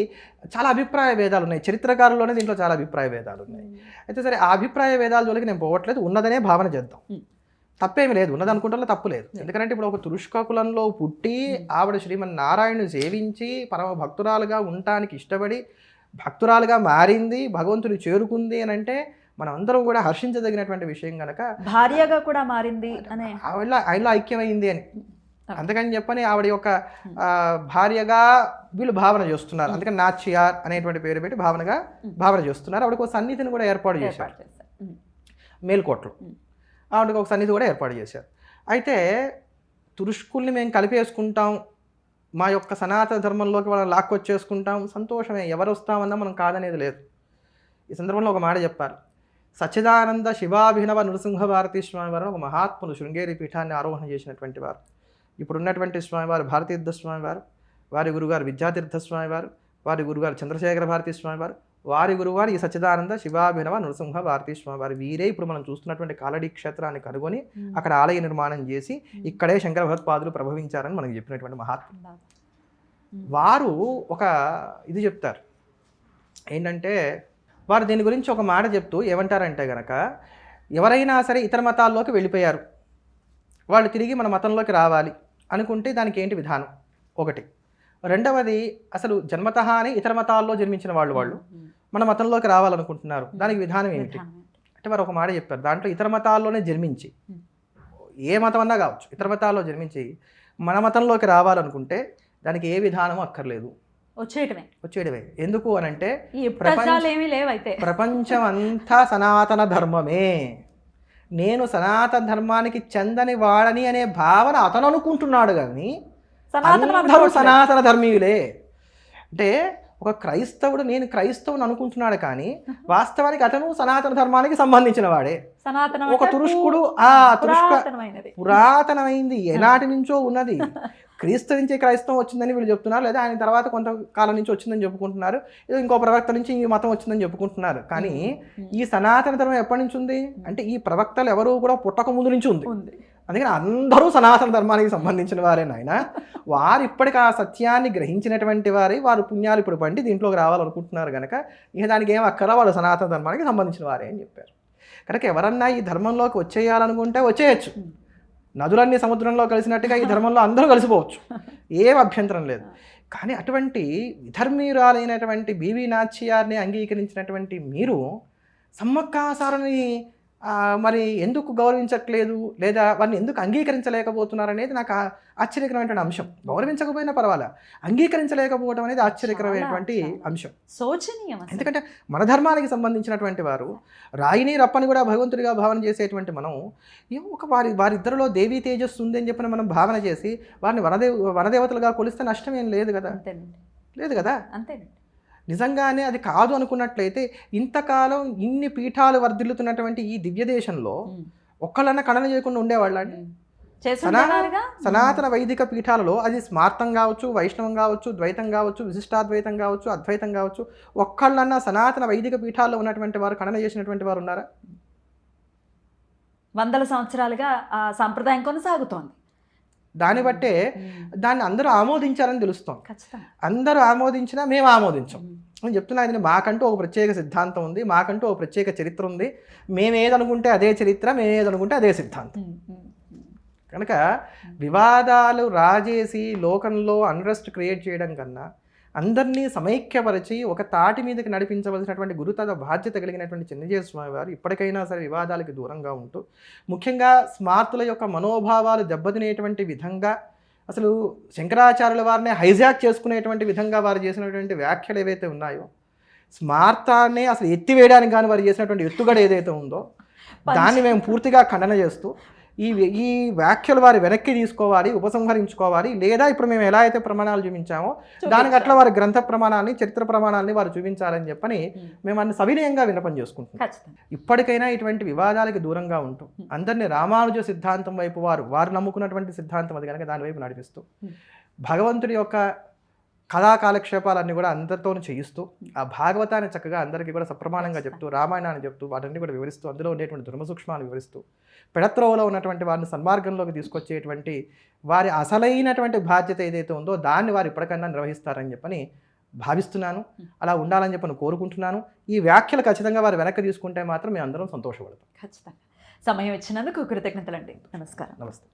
చాలా అభిప్రాయ భేదాలు ఉన్నాయి. చరిత్రకారుల్లోనే దీంట్లో చాలా అభిప్రాయ భేదాలు ఉన్నాయి. అయితే సరే, ఆ అభిప్రాయ భేదాల జోలికి నేను పోవట్లేదు, ఉన్నదనే భావన చేద్దాం, తప్పేమి లేదు. ఉన్నది అనుకుంటే తప్పు లేదు. ఎందుకంటే ఇప్పుడు ఒక తురుష్క కులంలో పుట్టి ఆవిడ శ్రీమన్నారాయణుని సేవించి పరమ భక్తురాలుగా ఉండటానికి ఇష్టపడి భక్తురాలుగా మారింది, భగవంతుని చేరుకుంది అని అంటే మనం అందరం కూడా హర్షించదగినటువంటి విషయం కనుక. భార్యగా కూడా మారింది అనే ఆయనలో ఐక్యమైంది అని అందుకని చెప్పని ఆవిడ యొక్క భార్యగా వీళ్ళు భావన చేస్తున్నారు. అందుకని నాచ్యార్ అనేటువంటి పేరు పెట్టి భావన చేస్తున్నారు. ఆవిడకు ఒక సన్నిధిని కూడా ఏర్పాటు చేశారు మేల్కోట్లో. ఆవిడకి ఒక సన్నిధి కూడా ఏర్పాటు చేశారు. అయితే తురుష్కుల్ని మేము కలిపేసుకుంటాం, మా యొక్క సనాతన ధర్మంలోకి వాళ్ళని లాక్కొచ్చేసుకుంటాం, సంతోషమే, ఎవరు వస్తామన్నా మనం కాదనేది లేదు. ఈ సందర్భంలో ఒక మాట చెప్పారు. సచ్చిదానంద శివాభినవ నృసింహ భారతీ స్వామివారు ఒక మహాత్ములు శృంగేరి పీఠాన్ని ఆరోహణ చేసినటువంటి వారు. ఇప్పుడున్నటువంటి స్వామివారు భారతీర్థ స్వామివారు, వారి గురుగారు విద్యాతీర్థ స్వామివారు, వారి గురుగారు చంద్రశేఖర భారతీ స్వామివారు వారి గురువారు ఈ సచ్చిదానంద శివాభినవ నృసింహ భారతీ స్వామి వారి వీరే ఇప్పుడు మనం చూస్తున్నటువంటి కాలడీ క్షేత్రాన్ని కనుగొని అక్కడ ఆలయ నిర్మాణం చేసి ఇక్కడే శంకర భగవత్పాదులు ప్రభవించారని మనకు చెప్పినటువంటి మహాత్ములు. వారు ఒక ఇది చెప్తారు ఏంటంటే, వారు దీని గురించి ఒక మాట చెప్తూ ఏమంటారంటే గనక, ఎవరైనా సరే ఇతర మతాల్లోకి వెళ్ళిపోయారు, వాళ్ళు తిరిగి మన మతంలోకి రావాలి అనుకుంటే దానికి ఏంటి విధానం ఒకటి. రెండవది, అసలు జన్మతహానే ఇతర మతాల్లో జన్మించిన వాళ్ళు మన మతంలోకి రావాలనుకుంటున్నారు, దానికి విధానం ఏమిటి అంటే వారు ఒక మాట చెప్పారు. దాంట్లో ఇతర మతాల్లోనే జన్మించి, ఏ మతం అన్నా కావచ్చు, ఇతర మతాల్లో జన్మించి మన మతంలోకి రావాలనుకుంటే దానికి ఏ విధానం అక్కర్లేదు, వచ్చేయడమే. ఎందుకు అని అంటే ప్రపంచం అంతా సనాతన ధర్మమే, నేను సనాతన ధర్మానికి చెందని వాడని అనే భావన అతను అనుకుంటున్నాడు, కానీ అందరూ సనాతన ధర్మీయులే. అంటే ఒక క్రైస్తవుడు నేను క్రైస్తవుని అనుకుంటున్నాడు, కానీ వాస్తవానికి అతను సనాతన ధర్మానికి సంబంధించిన వాడే. ఒక తురుష్కుడు పురాతనమైంది, ఎలాంటి నుంచో ఉన్నది. క్రీస్తు నుంచి క్రైస్తవం వచ్చిందని వీళ్ళు చెప్తున్నారు, లేదా ఆయన తర్వాత కొంతకాలం నుంచి వచ్చిందని చెప్పుకుంటున్నారు, ఏదో ఇంకో ప్రవక్త నుంచి ఈ మతం వచ్చిందని చెప్పుకుంటున్నారు. కానీ ఈ సనాతన ధర్మం ఎప్పటి నుంచి ఉంది అంటే ఈ ప్రవక్తలు ఎవరు కూడా పుట్టక ముందు నుంచి ఉంది. అందుకని అందరూ సనాతన ధర్మానికి సంబంధించిన వారే నాయన. వారు ఇప్పటికి ఆ సత్యాన్ని గ్రహించినటువంటి వారే, వారు పుణ్యాలు ఇప్పుడు పండి దీంట్లోకి రావాలనుకుంటున్నారు కనుక ఇక దానికి ఏం అక్కరా, వాళ్ళు సనాతన ధర్మానికి సంబంధించిన వారే అని చెప్పారు. కనుక ఎవరన్నా ఈ ధర్మంలోకి వచ్చేయాలనుకుంటే వచ్చేయచ్చు. నదులన్నీ సముద్రంలో కలిసినట్టుగా ఈ ధర్మంలో అందరూ కలిసిపోవచ్చు, ఏం అభ్యంతరం లేదు. కానీ అటువంటి విధర్మీయురాలైనటువంటి బివి నాచ్యార్ని అంగీకరించినటువంటి మీరు సమ్మక్కాసారని మరి ఎందుకు గౌరవించట్లేదు, లేదా వారిని ఎందుకు అంగీకరించలేకపోతున్నారు అనేది నాకు ఆశ్చర్యకరమైనటువంటి అంశం. గౌరవించకపోయినా పర్వాలా, అంగీకరించలేకపోవడం అనేది ఆశ్చర్యకరమైనటువంటి అంశం, శోచనీయం. ఎందుకంటే మన ధర్మానికి సంబంధించినటువంటి వారు రాయిని రప్పని కూడా భగవంతుడిగా భావన చేసేటువంటి మనం ఒక వారిద్దరిలో దేవీ తేజస్సు ఉంది అని చెప్పిన మనం భావన చేసి వారిని వనదేవతలుగా కొలిస్తే నష్టం ఏం లేదు కదా, లేదు కదా. అంతేనండి. నిజంగానే అది కాదు అనుకున్నట్లయితే ఇంతకాలం ఇన్ని పీఠాలు వర్ధిల్లుతున్నటువంటి ఈ దివ్య దేశంలో ఒక్కళ్ళన్నా ఖండన చేయకుండా ఉండేవాళ్ళండి. సనాతన వైదిక పీఠాలలో అది స్మార్తం కావచ్చు, వైష్ణవం కావచ్చు, ద్వైతం కావచ్చు, విశిష్టాద్వైతం కావచ్చు, అద్వైతం కావచ్చు, ఒక్కళ్ళన్నా సనాతన వైదిక పీఠాల్లో ఉన్నటువంటి వారు ఖండన చేసినటువంటి వారు ఉన్నారా? వందల సంవత్సరాలుగా ఆ సంప్రదాయం కొనసాగుతోంది. దాన్ని బట్టే దాన్ని అందరూ ఆమోదించారని తెలుస్తాం. అందరూ ఆమోదించినా మేము ఆమోదించాం. నేను చెప్తున్నా, ఇది మాకంటూ ఒక ప్రత్యేక సిద్ధాంతం ఉంది, మాకంటూ ఒక ప్రత్యేక చరిత్ర ఉంది, మేమేదనుకుంటే అదే చరిత్ర, మేమేదనుకుంటే అదే సిద్ధాంతం. కనుక వివాదాలు రాజేసి లోకంలో అన్రెస్ట్ క్రియేట్ చేయడం కన్నా అందరినీ సమైక్యపరిచి ఒక తాటి మీదకి నడిపించవలసినటువంటి గురుతర బాధ్యత కలిగినటువంటి చిన్నజీవ స్వామి వారు ఇప్పటికైనా సరే వివాదాలకి దూరంగా ఉంటూ, ముఖ్యంగా స్మార్తుల యొక్క మనోభావాలు దెబ్బతినేటువంటి విధంగా, అసలు శంకరాచార్యుల వారిని హైజాక్ చేసుకునేటువంటి విధంగా వారు చేసినటువంటి వ్యాఖ్యలు ఏవైతే ఉన్నాయో, స్మార్తాన్ని అసలు ఎత్తివేయడానికి కానీ వారు చేసినటువంటి ఎత్తుగడ ఏదైతే ఉందో దాన్ని మేము పూర్తిగా ఖండన చేస్తూ ఈ వ్యాఖ్యలు వారి వెనక్కి తీసుకోవాలి, ఉపసంహరించుకోవాలి, లేదా ఇప్పుడు మేము ఎలా అయితే ప్రమాణాలు చూపించామో దానికి అట్లా వారి గ్రంథ ప్రమాణాన్ని, చరిత్ర ప్రమాణాలని వారు చూపించాలని చెప్పని మేము అన్ని సవినయంగా విన్నపం చేసుకుంటున్నాం. ఇప్పటికైనా ఇటువంటి వివాదాలకి దూరంగా ఉంటూ అందరినీ రామానుజ సిద్ధాంతం వైపు వారు నమ్ముకున్నటువంటి సిద్ధాంతం అది కనుక దాని వైపు నడిపిస్తూ భగవంతుడి యొక్క కళా కాలక్షేపాలన్నీ కూడా అందరితోనూ చేయిస్తూ ఆ భాగవతాన్ని చక్కగా అందరికీ కూడా సప్రమాణంగా చెప్తూ, రామాయణాన్ని చెప్తూ, వాటన్ని కూడా వివరిస్తూ, అందులో ఉండేటువంటి ధర్మ సూక్ష్మాలు వివరిస్తూ, పెడత్రోవలో ఉన్నటువంటి వారిని సన్మార్గంలోకి తీసుకొచ్చేటువంటి వారి అసలైనటువంటి బాధ్యత ఏదైతే ఉందో దాన్ని వారు ఇప్పటికన్నా నిర్వహిస్తారని చెప్పని భావిస్తున్నాను. అలా ఉండాలని చెప్పని కోరుకుంటున్నాను. ఈ వ్యాఖ్యలు ఖచ్చితంగా వారు వెనక్కి తీసుకుంటే మాత్రం మేము అందరం సంతోషపడతాం. ఖచ్చితంగా. సమయం ఇచ్చినందుకు కృతజ్ఞతలండి. నమస్కారం. నమస్తే.